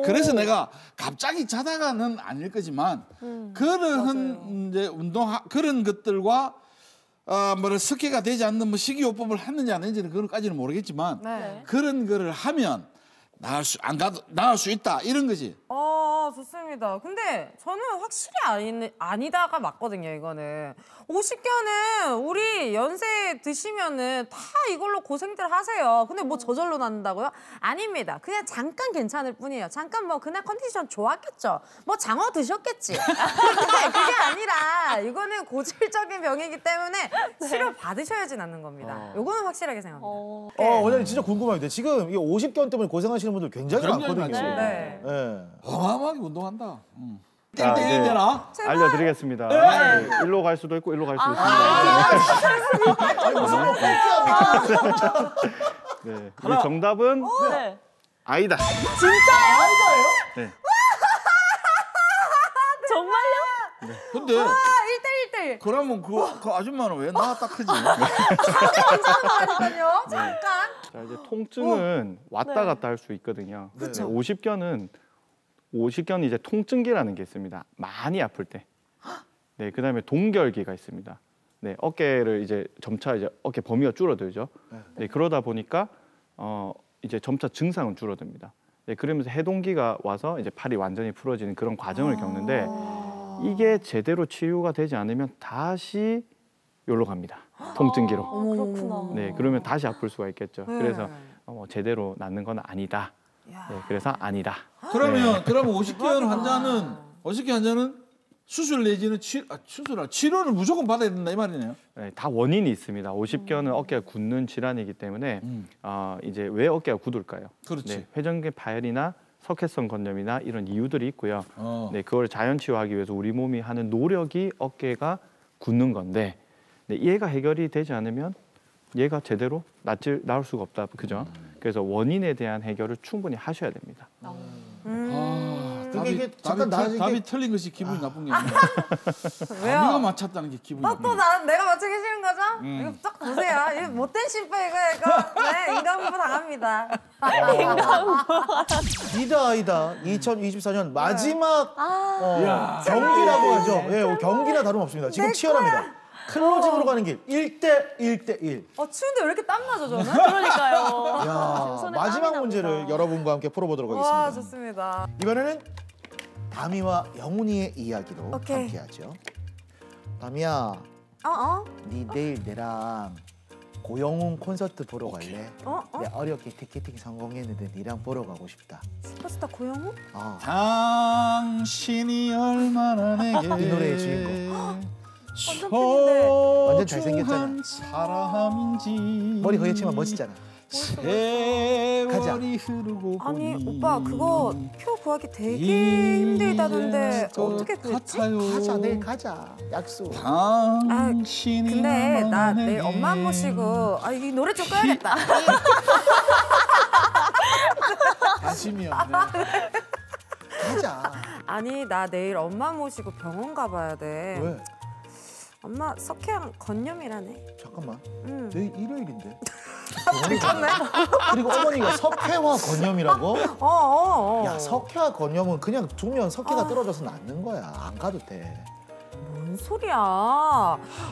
그래서 내가 갑자기 자다가는 아닐 거지만 그런 이제 그런 것들과 석회가 되지 않는 뭐 식이요법을 했는지 안 했는지는 그런까지는 모르겠지만 네. 그런 거를 하면 나을 수 있다 이런 거지. 좋습니다. 근데 저는 확실히 아니다가 맞거든요, 이거는. 50견은 우리 연세 드시면은 다 이걸로 고생들 하세요. 근데 뭐 저절로 난다고요? 아닙니다. 그냥 잠깐 괜찮을 뿐이에요. 잠깐 뭐 그날 컨디션 좋았겠죠. 뭐 장어 드셨겠지. 근데 그게 아니라 이거는 고질적인 병이기 때문에 치료 받으셔야지 낫는 겁니다. 요거는 확실하게 생각합니다. 원장님 진짜 궁금합니다. 지금 이 50견 때문에 고생하시는 분들 굉장히 많거든요. 많지. 네. 어마어마하게 운동한다. 자, 땡땡이 네. 되나? 알려드리겠습니다. 네, 일로 갈 수도 있고 일로 갈 수도 있습니다. 아니 무슨 뭐 꼴찌합니까? 네, 이 정답은 네. 아니다. 아이다예요? 네. 정말요? 근데 1대1. 그러면 그 아줌마는 왜 나왔다 크지? 잠깐만요. 잠깐. 자, 이제 통증은 왔다 갔다 할 수 있거든요. 그렇죠. 50견은 이제 통증기라는 게 있습니다. 많이 아플 때. 네, 그다음에 동결기가 있습니다. 네, 어깨를 이제 점차 이제 어깨 범위가 줄어들죠. 네, 그러다 보니까 이제 점차 증상은 줄어듭니다. 네, 그러면서 해동기가 와서 이제 팔이 완전히 풀어지는 그런 과정을 겪는데 이게 제대로 치유가 되지 않으면 다시 여기로 갑니다. 통증기로. 그렇구나. 네, 그러면 다시 아플 수가 있겠죠. 그래서 제대로 낫는 건 아니다. 네, 그래서 아니다. 그러면 50견 환자는 수술 내지는 치료는 무조건 받아야 된다 이 말이네요. 네, 다 원인이 있습니다. 50견은 어깨가 굳는 질환이기 때문에 이제 왜 어깨가 굳을까요? 그렇지. 네, 회전근 파열이나 석회성 건염이나 이런 이유들이 있고요. 네, 그걸 자연 치유하기 위해서 우리 몸이 하는 노력이 어깨가 굳는 건데 네, 얘가 해결이 되지 않으면 얘가 제대로 나을 수가 없다. 그죠? 그래서 원인에 대한 해결을 충분히 하셔야 됩니다. 이게 잠깐 답이 틀린 것이 기분이 나쁜 게 아니야. 왜요? 네가 맞췄다는 게 기분이 나쁜 또 내가 맞추기 싫은 거죠? 이거 딱 보세요. 이거 못된 심파 이거. 네, 인간부부 당합니다. 아이다 2024년 마지막 경기라고 하죠. 예, 경기나 다름없습니다. 지금 치열합니다. 클로징으로 가는 길 1대1. 추운데 왜 이렇게 땀 나죠, 저는? 그러니까요. 야, 손에 마지막 땀이 문제를 납니다. 여러분과 함께 풀어보도록 와, 하겠습니다. 좋습니다. 이번에는 다미와 영훈이의 이야기로 오케이. 함께하죠. 다미야, 네 내일 내랑 고영훈 콘서트 보러 갈래? 어? 내 어렵게 티켓팅 성공했는데 니랑 보러 가고 싶다. 슈퍼스타 고영훈? 당신이 얼마나 내게 이 노래의 주인공. 완전 팬인데. 완전 잘생겼잖아. 사람인지 머리 거였지만 멋있잖아. 세월이 흐르고 아니 보니 오빠 그거 표 구하기 되게 힘들다던데 어떻게 구했지? 가자 내일 가자. 약속. 당신이 근데 나 얼마나 내일 엄마 내게 모시고 이 노래 좀 꺼야겠다. 관심이 없네. 가자. 아니 나 내일 엄마 모시고 병원 가봐야 돼. 왜? 엄마 석회암 건염이라네. 잠깐만. 응. 내일 일요일인데. 그리고 어머니가 석회화 건염이라고? 야 석회화 건염은 그냥 두면 석회가 떨어져서 낫는 거야. 안 가도 돼. 뭔 소리야?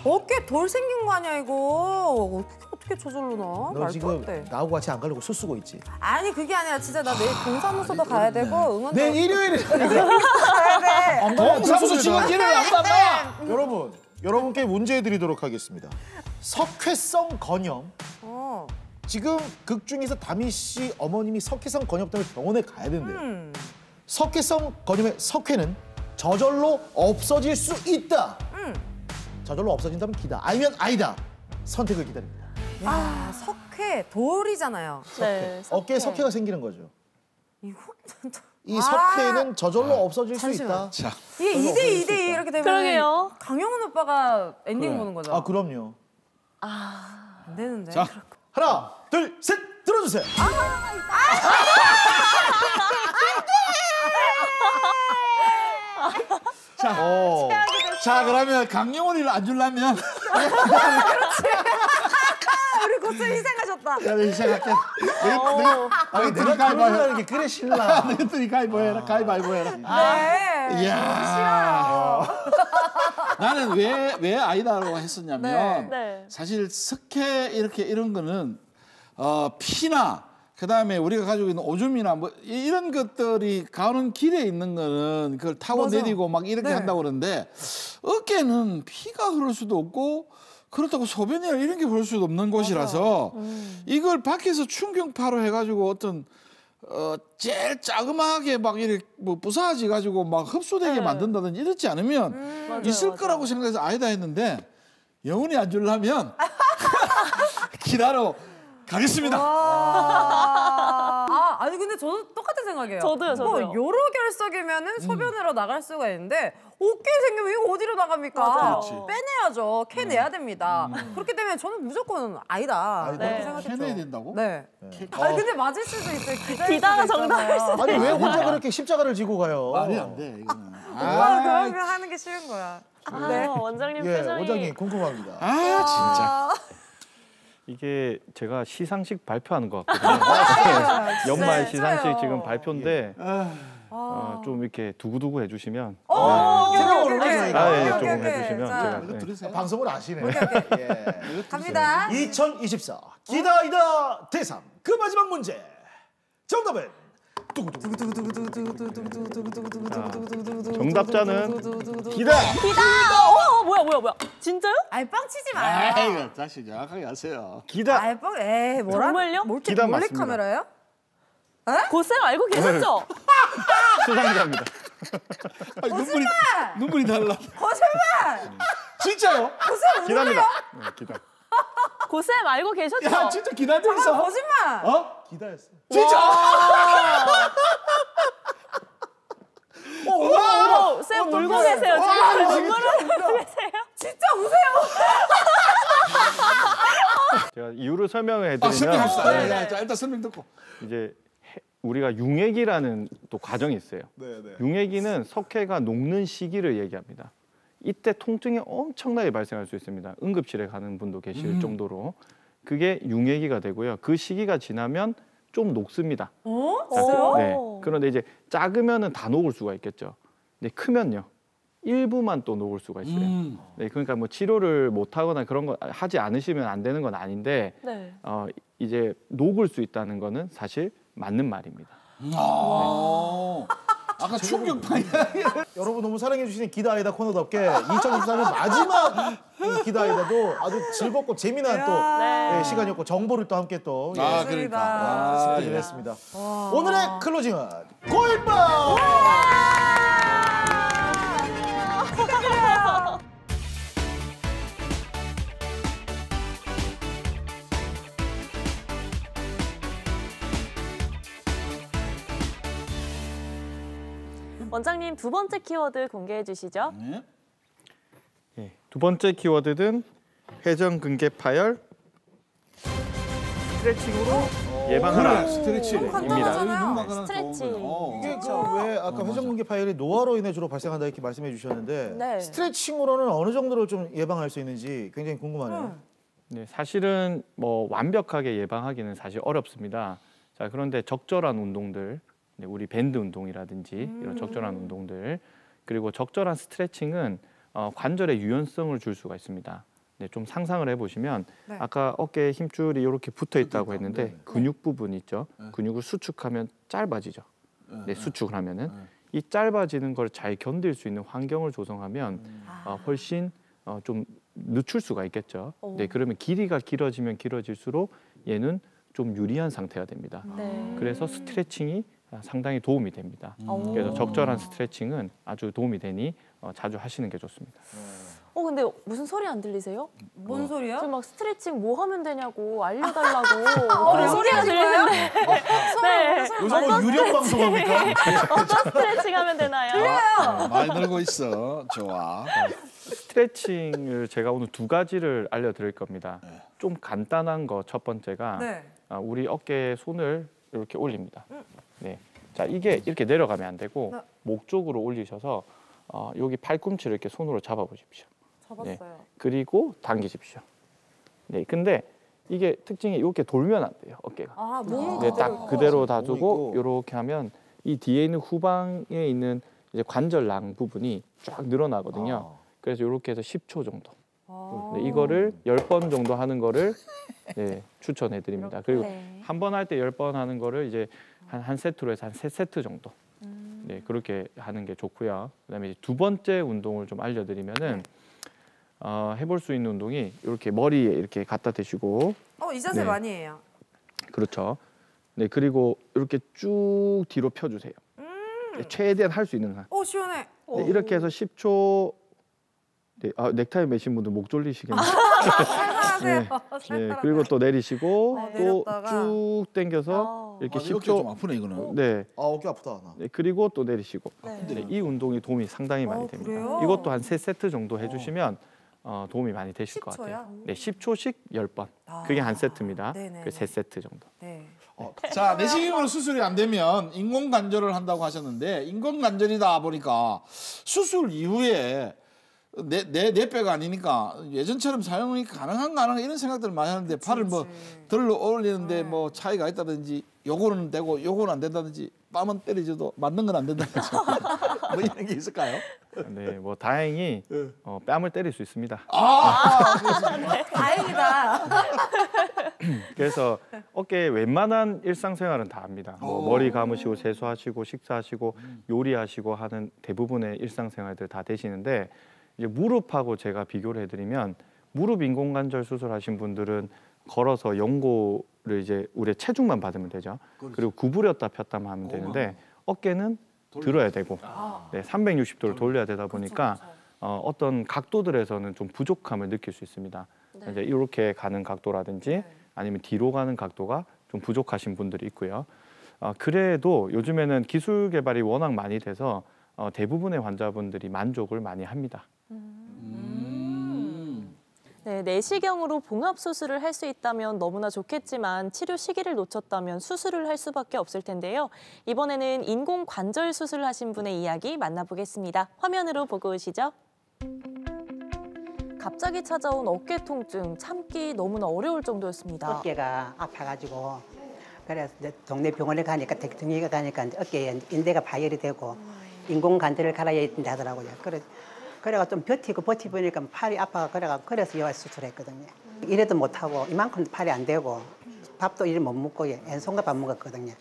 어깨 돌 생긴 거 아니야 이거? 어떻게 저절로 나? 너 말도 지금 안 돼. 나하고 같이 안 가려고 수쓰고 있지? 아니 그게 아니라 진짜 나 내일 동사무소도 가야 되고 응원도 내일 일요일이라니까. 가야 돼. 동사무소 지금 일을 안 간다. 여러분께 문제 드리도록 하겠습니다. 석회성 건염. 지금 극 중에서 다미 씨 어머님이 석회성 건염 때문에 병원에 가야 된대요. 석회성 건염의 석회는 저절로 없어질 수 있다. 저절로 없어진다면 기다. 아니면 아니다. 선택을 기다립니다. 아 석회 돌이잖아요. 네. 어깨에 석회가 생기는 거죠. 이거 진짜. 이 석회는 저절로 없어질 수 잠시만. 있다. 자, 이게 2대2 이렇게 되면 그러게요. 강영훈 오빠가 엔딩 그래. 보는 거죠. 아 그럼요. 안 되는데. 자. 하나, 둘, 셋, 들어주세요. 자 그러면 강영훈이를 안 주려면 우리 고수 희생하셨다. 내가 시작할게. 내가 가만히 게 그래 신나. 너희들이 가위바위보 해라. 네. 이야. 나는 왜 아이다라고 했었냐면 네. 사실 석회 이런 거는 피나 그다음에 우리가 가지고 있는 오줌이나 뭐 이런 것들이 가는 길에 있는 거는 그걸 타고 맞아. 내리고 막 이렇게 네. 한다고 그러는데 어깨는 피가 흐를 수도 없고 그렇다고 소변이나 이런 게 흐를 수도 없는 곳이라서 이걸 밖에서 충격파로 해가지고 어떤 제일 자그마하게 막 이렇게 뭐 부사지 가지고 막 흡수되게 만든다든지 이렇지 않으면 있을 거라고 생각해서 아니다 했는데 영훈이 안 주려면 기다려 가겠습니다. 아니 근데 저도 똑같은 생각이에요. 저도요. 뭐 요로 결석이면은 소변으로 나갈 수가 있는데 어깨 생기면 이거 어디로 나갑니까? 맞아요. 빼내야죠. 캐내야 됩니다. 그렇게 되면 저는 무조건 아니다. 아니다. 이렇게 생각했죠. 캐내야 된다고? 네. 아니 근데 맞을 수도 있어요. 기다가 정답일 수도 아니 왜 혼자 그렇게 십자가를 지고 가요? 말이 안 돼 이거는. 오빠 그런 거 하는 게 쉬운 거야. 네. 원장님 예, 표정이. 원장님 궁금합니다. 진짜. 이게 제가 시상식 발표하는 것 같거든요. 연말 시상식 진짜요. 지금 발표인데 좀 이렇게 두고두고 해주시면 오케이. 조금 해주시면 자, 제가 이거 들으세요? 방송을 아시네. 예. 갑니다. 2024 기다이다 대상 그 마지막 문제 정답은 정답자는 기다. 뭐야. 진짜요? 알빵 치지 마. 아이고 다시 정확하게 하세요. 기다. 알빵 에이 뭐라? 정말요? 기다 몰래 맞습니다. 카메라예요? 고쌤 알고 계셨죠? 수상자입니다. 눈물이 달라. 거짓말! 진짜요? 기다입니다. 기다. 고쌤 알고 계셨죠? 야 진짜 기다려 있어. 거짓말! 어? 기다였어. 진짜? 쌤 울고 계세요. 지금 눈물을 흘리고 계세요. 진짜 우세요! 제가 이유를 설명을 아, 해드리면 설명합시다. 자, 일단 설명 듣고. 이제 우리가 융액이라는 또 과정이 있어요. 융액이는 석회가 녹는 시기를 얘기합니다. 이때 통증이 엄청나게 발생할 수 있습니다. 응급실에 가는 분도 계실 정도로. 그게 융액이가 되고요. 그 시기가 지나면 좀 녹습니다. 진짜요? 네. 그런데 이제 작으면은 다 녹을 수가 있겠죠. 근데 크면요. 일부만 또 녹을 수가 있어요. 네, 그러니까 뭐 치료를 못 하거나 그런 거 하지 않으시면 안 되는 건 아닌데 네. 이제 녹을 수 있다는 거는 사실 맞는 말입니다. 아까 충격파야. 여러분 너무 사랑해 주시는 기다아이다 코너답게 2023년 마지막 이 기다아이다도 아주 즐겁고 재미난 또 네. 시간이었고 정보를 또 함께 또 그러니까. 스케줄 했습니다. 오늘의 클로징은 고일밥! 원장님 두 번째 키워드 공개해 주시죠. 네. 예, 두 번째 키워드는 회전근개 파열 스트레칭으로 예방하라. 스트레칭입니다. 스트레칭. 이게 왜 아까 회전근개 파열이 노화로 인해 주로 발생한다 이렇게 말씀해 주셨는데 네. 스트레칭으로는 어느 정도로 좀 예방할 수 있는지 굉장히 궁금하네요. 네, 사실은 뭐 완벽하게 예방하기는 사실 어렵습니다. 자, 그런데 적절한 운동들, 네, 우리 밴드 운동이라든지 이런 적절한 운동들, 그리고 적절한 스트레칭은 관절의 유연성을 줄 수가 있습니다. 네, 좀 상상을 해보시면 네. 아까 어깨에 힘줄이 이렇게 붙어 있다고 했는데 네. 근육 부분 있죠. 근육을 수축하면 짧아지죠. 네, 수축을 하면은 이 짧아지는 걸 잘 견딜 수 있는 환경을 조성하면 훨씬 좀 늦출 수가 있겠죠. 네, 그러면 길이가 길어지면 길어질수록 얘는 좀 유리한 상태가 됩니다. 네. 그래서 스트레칭이 상당히 도움이 됩니다. 그래서 적절한 스트레칭은 아주 도움이 되니 자주 하시는 게 좋습니다. 근데 무슨 소리 안 들리세요? 뭔 소리야? 저 막 스트레칭 뭐 하면 되냐고 알려달라고 그런 소리가 소리가 들리는데 네. 요즘 뭐 유령 방송합니까? 어떤 스트레칭 하면 되나요? 많이 늘고 있어. 좋아. 스트레칭을 제가 오늘 두 가지를 알려드릴 겁니다. 좀 간단한 거 첫 번째가 네. 우리 어깨에 손을 이렇게 올립니다. 네, 자 이게 이렇게 내려가면 안 되고 네. 목 쪽으로 올리셔서 여기 팔꿈치를 이렇게 손으로 잡아보십시오. 잡았어요. 네, 그리고 당기십시오. 네, 근데 이게 특징이 이렇게 돌면 안 돼요, 어깨가. 아, 몸은 네, 그대로 딱 있고. 그대로 놔두고 있고. 이렇게 하면 이 뒤에 있는 후방에 있는 이제 관절낭 부분이 쫙 늘어나거든요. 그래서 이렇게 해서 10초 정도. 네, 이거를 10번 정도 하는 거를 네, 추천해 드립니다. 그리고 네. 한 번 할 때 10번 하는 거를 이제 한 세트로 해서 한 3세트 정도. 네, 그렇게 하는 게 좋고요. 그다음에 이제 두 번째 운동을 좀 알려드리면은 해볼 수 있는 운동이 이렇게 머리에 이렇게 갖다 대시고 이 자세 네. 많이 해요. 그렇죠. 네, 그리고 이렇게 쭉 뒤로 펴주세요. 네, 최대한 할 수 있는 한. 시원해. 네, 이렇게 해서 10초. 네, 넥타이 매신 분들 목 졸리시겠네요. 살살하세요. 네, 그리고 또 내리시고 또 내렸다가. 쭉 당겨서 이렇게 이렇게 좀 10초. 아프네 이거는. 네, 어깨 아프다. 나. 네, 그리고 또 내리시고. 네. 네, 이 운동이 도움이 상당히 많이 됩니다. 그래요? 이것도 한 3세트 정도 해주시면 도움이 많이 되실 것 10초요? 같아요. 네, 10초씩 10번. 그게 한 세트입니다. 네네네. 그 3세트 정도. 네. 자, 내시경으로 수술이 안 되면 인공 관절을 한다고 하셨는데 인공 관절이다 보니까 수술 이후에 내 뼈가 아니니까 예전처럼 사용이 가능한가 안 이런 생각들을 많이 하는데 팔을 뭐 들러 올리는데 뭐 차이가 있다든지 요거는 되고 요거는 안 된다든지 뺨은 때리줘도 맞는 건 안 된다든지 뭐 이런 게 있을까요? 네, 뭐 다행히 뺨을 때릴 수 있습니다. 다행이다. 그래서 어깨에 웬만한 일상생활은 다 합니다. 뭐 머리 감으시고 세수하시고 식사하시고 요리하시고 하는 대부분의 일상생활들 다 되시는데 이제 무릎하고 제가 비교를 해드리면 무릎 인공관절 수술하신 분들은 걸어서 연고를 이제 우리 체중만 받으면 되죠. 그리고 구부렸다 폈다만 하면 되는데 어깨는 들어야 되고 네, 360도를 돌려야 되다 보니까 어떤 각도들에서는 좀 부족함을 느낄 수 있습니다. 네. 이제 이렇게 가는 각도라든지 아니면 뒤로 가는 각도가 좀 부족하신 분들이 있고요. 그래도 요즘에는 기술 개발이 워낙 많이 돼서 대부분의 환자분들이 만족을 많이 합니다. 네, 내시경으로 봉합 수술을 할 수 있다면 너무나 좋겠지만 치료 시기를 놓쳤다면 수술을 할 수밖에 없을 텐데요. 이번에는 인공 관절 수술하신 분의 이야기 만나보겠습니다. 화면으로 보고 오시죠. 갑자기 찾아온 어깨 통증, 참기 너무나 어려울 정도였습니다. 어깨가 아파가지고 그래서 이제 동네 병원에 가니까 등이가 가니까 이제 어깨에 인대가 파열이 되고 인공 관절을 갈아야 된다 하더라고요. 그래가 좀 버티보니까 팔이 아파가 그래서 여기 수술했거든요. 이래도 못하고 이만큼 팔이 안 되고 밥도 이리 못 먹고 앤손과 밥 먹었거든요.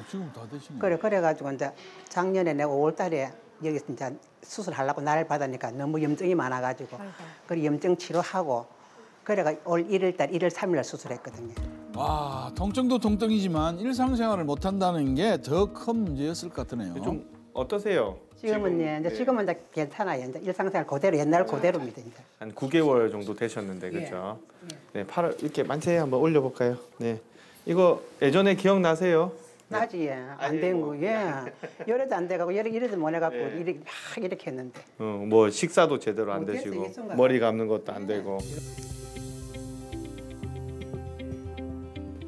지금 다 되시네. 그래가지고 이제 작년에 내가 5월달에 여기서 이제 수술하려고 날을 받으니까 너무 염증이 많아가지고 그래 염증 치료하고 그래가 올 1월달 1월 3일 수술했거든요. 와, 통증도 통증이지만 일상생활을 못 한다는 게 더 큰 문제였을 것 같으네요. 좀 어떠세요? 지금은 이제 괜찮아요. 이제 일상생활 그대로 옛날 그대로입니다. 이제. 한 9개월 정도 되셨는데 그렇죠? 네, 팔을 이렇게 만세에 한번 올려볼까요? 네, 이거 예전에 기억나세요? 나지 안 된 거, 열에도 안 돼가고 이래도 못 해갖고 이렇게 막 이렇게 했는데. 뭐 식사도 제대로 안 못했어, 되시고 이 순간. 머리 감는 것도 안 되고.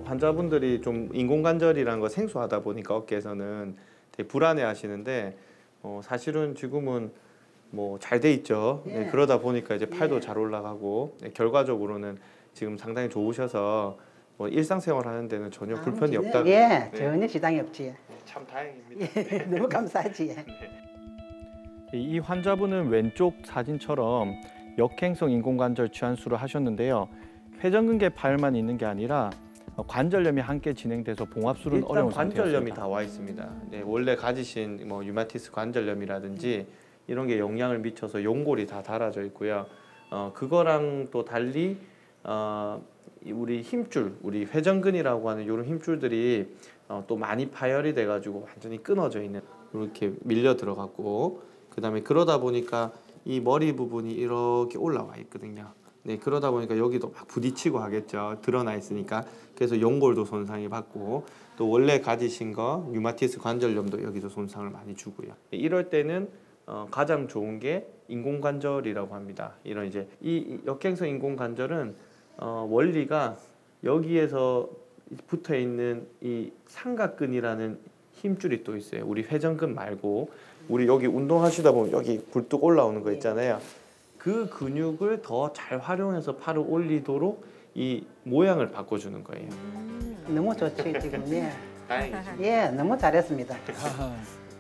환자분들이 좀 인공관절이라는 거 생소하다 보니까 어깨에서는 되게 불안해하시는데 사실은 지금은 뭐 잘 돼 있죠. 네, 그러다 보니까 이제 팔도 잘 올라가고 결과적으로는 지금 상당히 좋으셔서 뭐 일상생활 하는 데는 전혀 불편이 없다. 전혀 지장이 없지. 참 다행입니다. 너무 감사하지. 이 환자분은 왼쪽 사진처럼 역행성 인공관절 취한수를 하셨는데요. 회전근개 파열만 있는 게 아니라 관절염이 함께 진행돼서 봉합술은 어려운 상태였습니다. 관절염이 다 와 있습니다. 네, 원래 가지신 뭐 유마티스 관절염이라든지 이런 게 영향을 미쳐서 용골이 다 닳아져 있고요. 그거랑 또 달리 우리 힘줄, 우리 회전근이라고 하는 이런 힘줄들이 또 많이 파열이 돼가지고 완전히 끊어져 있는 이렇게 밀려 들어갔고 그다음에 그러다 보니까 이 머리 부분이 이렇게 올라와 있거든요. 네, 그러다 보니까 여기도 막 부딪히고 하겠죠. 드러나 있으니까. 그래서 연골도 손상이 받고 또 원래 가지신 거 류마티스 관절염도 여기도 손상을 많이 주고요. 이럴 때는 가장 좋은 게 인공관절이라고 합니다. 이런 이제 이 역행성 인공관절은 원리가 여기에서 붙어 있는 이 삼각근이라는 힘줄이 또 있어요. 우리 회전근 말고 우리 여기 운동하시다 보면 여기 굴뚝 올라오는 거 있잖아요. 그 근육을 더 잘 활용해서 팔을 올리도록 이 모양을 바꿔주는 거예요. 너무 좋지 지금. 다행이죠. 너무 잘했습니다.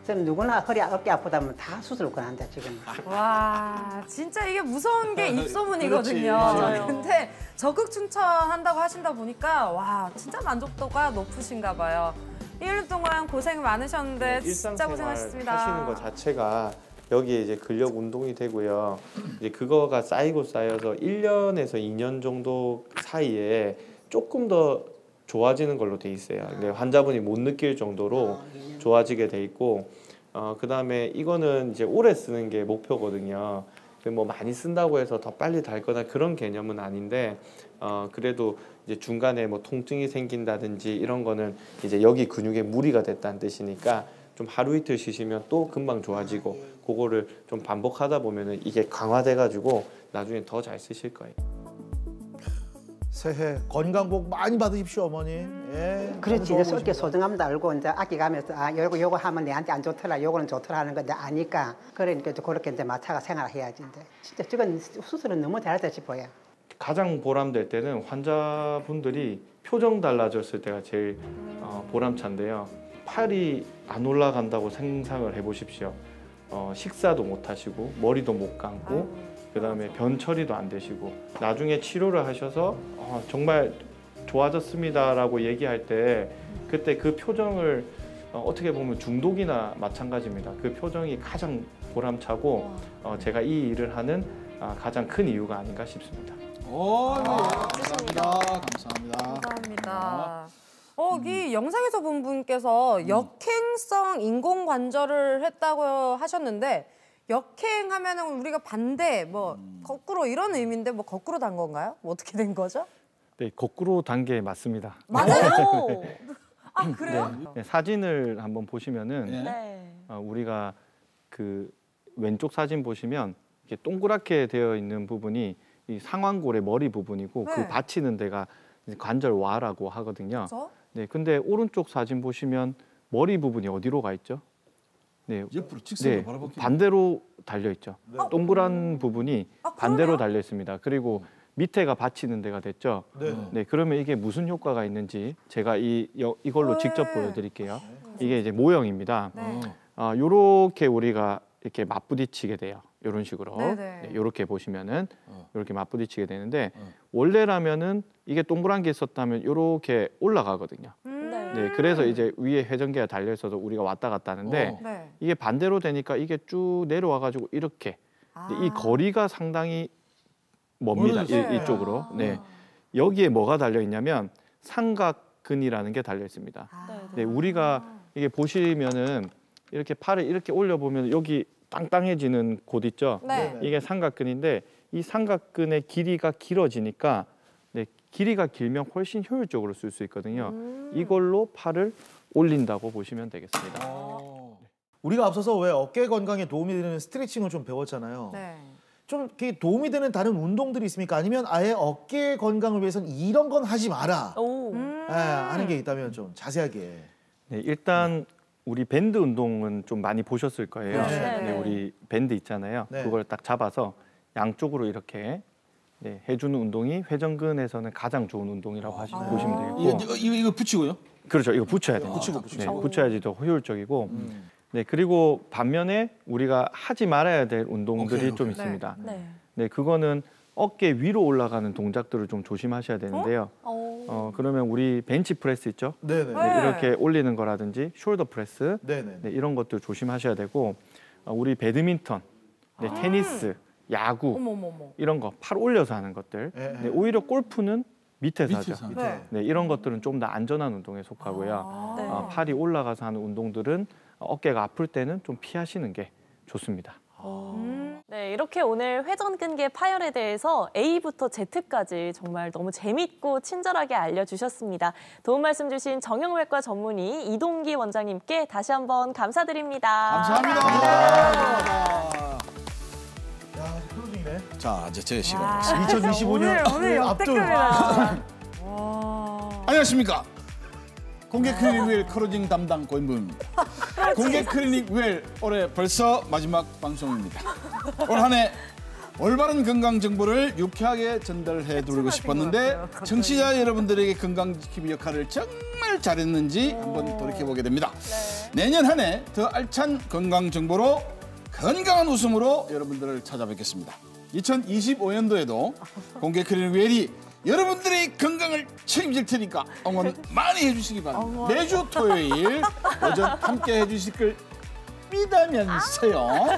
지금 누구나 허리 어깨 아프다면 다 수술 권한다 지금. 와, 진짜 이게 무서운 게 입소문이거든요. 맞아요. 근데 적극 추천한다고 하신다 보니까 와, 진짜 만족도가 높으신가 봐요. 1년 동안 고생 많으셨는데 진짜 고생하셨습니다. 하시는 것 자체가 여기에 이제 근력 운동이 되고요. 이제 그거가 쌓이고 쌓여서 1년에서 2년 정도 사이에 조금 더 좋아지는 걸로 돼 있어요. 근데 환자분이 못 느낄 정도로 좋아지게 돼 있고, 그다음에 이거는 이제 오래 쓰는 게 목표거든요. 뭐 많이 쓴다고 해서 더 빨리 닳거나 그런 개념은 아닌데, 그래도 이제 중간에 뭐 통증이 생긴다든지 이런 거는 이제 여기 근육에 무리가 됐다는 뜻이니까 좀 하루 이틀 쉬시면 또 금방 좋아지고, 그거를 좀 반복하다 보면은 이게 강화돼가지고 나중에 더 잘 쓰실 거예요. 새해 건강 복 많이 받으십시오, 어머니. 그렇지. 이제 어깨 소중함도 알고 이제 아기 가면서 요거 하면 내한테 안 좋더라, 요거는 좋더라 하는 거 이제 아니까 그러니까 이제 그렇게 이제 맞춰가 생활해야지 이제. 진짜 저건 수술은 너무 잘했다 싶어요. 가장 보람될 때는 환자분들이 표정 달라졌을 때가 제일 보람찬데요. 팔이 안 올라간다고 상상을 해보십시오. 식사도 못 하시고 머리도 못 감고 그다음에 변 처리도 안 되시고 나중에 치료를 하셔서 정말 좋아졌습니다라고 얘기할 때 그때 그 표정을 어떻게 보면 중독이나 마찬가지입니다. 그 표정이 가장 보람차고 제가 이 일을 하는 가장 큰 이유가 아닌가 싶습니다. 감사합니다. 감사합니다. 감사합니다. 이 영상에서 본 분께서 역행성 인공관절을 했다고 하셨는데 역행하면은 우리가 반대, 뭐 거꾸로 이런 의미인데 뭐 거꾸로 단 건가요? 뭐 어떻게 된 거죠? 네, 거꾸로 단 게 맞습니다. 맞아요. 아 그래요? 네, 사진을 한번 보시면은 네. 우리가 그 왼쪽 사진 보시면 이렇게 동그랗게 되어 있는 부분이 이 상완골의 머리 부분이고 네. 그 받치는 데가 관절와라고 하거든요. 그렇죠? 네, 근데 오른쪽 사진 보시면 머리 부분이 어디로 가 있죠? 네, 옆으로 직선으로 네, 바라보기. 반대로 달려 있죠. 동그란 부분이 반대로 그러네요? 달려 있습니다. 그리고 밑에가 받치는 데가 됐죠. 네, 그러면 이게 무슨 효과가 있는지 제가 이걸로 네. 직접 보여드릴게요. 이게 이제 모형입니다. 네. 요렇게 우리가 이렇게 맞부딪히게 돼요. 이런 식으로 네네. 이렇게 보시면은 이렇게 맞부딪히게 되는데 원래라면은 이게 동그란 게 있었다면 이렇게 올라가거든요. 네, 그래서 이제 위에 회전계가 달려 있어서 우리가 왔다 갔다 하는데 네. 이게 반대로 되니까 이게 쭉 내려와 가지고 이렇게 이 거리가 상당히 멉니다. 멀어졌어요. 이쪽으로. 네. 여기에 뭐가 달려 있냐면 삼각근이라는 게 달려 있습니다. 네, 우리가 이게 보시면은 이렇게 팔을 이렇게 올려 보면 여기 땅땅해지는 곳 있죠. 네. 이게 삼각근인데 이 삼각근의 길이가 길어지니까 네, 길이가 길면 훨씬 효율적으로 쓸 수 있거든요. 이걸로 팔을 올린다고 보시면 되겠습니다. 우리가 앞서서 왜 어깨 건강에 도움이 되는 스트레칭을 좀 배웠잖아요. 네. 좀 이렇게 도움이 되는 다른 운동들이 있습니까? 아니면 아예 어깨 건강을 위해서는 이런 건 하지 마라. 하는 게 있다면 좀 자세하게. 네, 일단 우리 밴드 운동은 좀 많이 보셨을 거예요. 네. 네, 우리 밴드 있잖아요. 네. 그걸 딱 잡아서 양쪽으로 이렇게 네, 해주는 운동이 회전근에서는 가장 좋은 운동이라고 보시면 되겠고. 이거 붙이고요? 그렇죠. 이거 붙여야 돼요. 붙이고. 네, 붙여야지 더 효율적이고. 네, 그리고 반면에 우리가 하지 말아야 될 운동들이 좀 있습니다. 네, 그거는 어깨 위로 올라가는 동작들을 좀 조심하셔야 되는데요. 그러면 우리 벤치 프레스 있죠? 네네. 네, 이렇게 올리는 거라든지 숄더 프레스 네네. 네, 이런 것들 조심하셔야 되고 우리 배드민턴, 네, 테니스, 야구 이런 거 팔 올려서 하는 것들. 네, 오히려 골프는 밑에서 하죠. 네, 이런 것들은 좀 더 안전한 운동에 속하고요. 팔이 올라가서 하는 운동들은 어깨가 아플 때는 좀 피하시는 게 좋습니다. 네, 이렇게 오늘 회전근개 파열에 대해서 A부터 Z까지 정말 너무 재밌고 친절하게 알려주셨습니다. 도움 말씀 주신 정형외과 전문의 이동기 원장님께 다시 한번 감사드립니다. 감사합니다. 야, 클로징이네. 자, 이제 제 시간입니다. 2025년 오늘 앞둔. 역대급이다. 안녕하십니까. 공개 클리닉 웰 클로징 담당 고인부입니다. 공개 클리닉 웰 올해 벌써 마지막 방송입니다. 올 한 해 올바른 건강 정보를 유쾌하게 전달해 드리고 싶었는데 청취자 여러분들에게 건강지킴이 역할을 정말 잘했는지 한번 돌이켜보게 됩니다. 내년 한 해 더 알찬 건강 정보로 건강한 웃음으로 여러분들을 찾아뵙겠습니다. 2025년도에도 공개 클리닉 웰이 여러분들의 건강을 책임질 테니까 응원 많이 해주시기 바랍니다. 매주 토요일 오전 함께 해주실 걸 믿으면서요.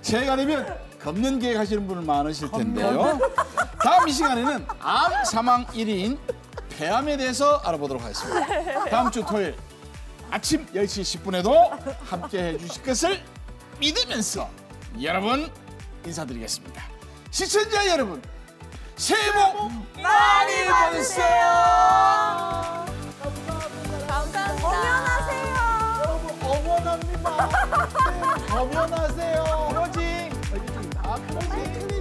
새해가 되면 금년 계획하시는 분들 많으실 텐데요. 다음 이 시간에는 암 사망 1위인 폐암에 대해서 알아보도록 하겠습니다. 다음 주 토요일 아침 10시 10분에도 함께 해주실 것을 믿으면서 여러분 인사드리겠습니다. 시청자 여러분 새해 복 많이 받으세요. 감사합니다. 여러분 엄연합니다. 엄연하세요. 클로징. 클로징.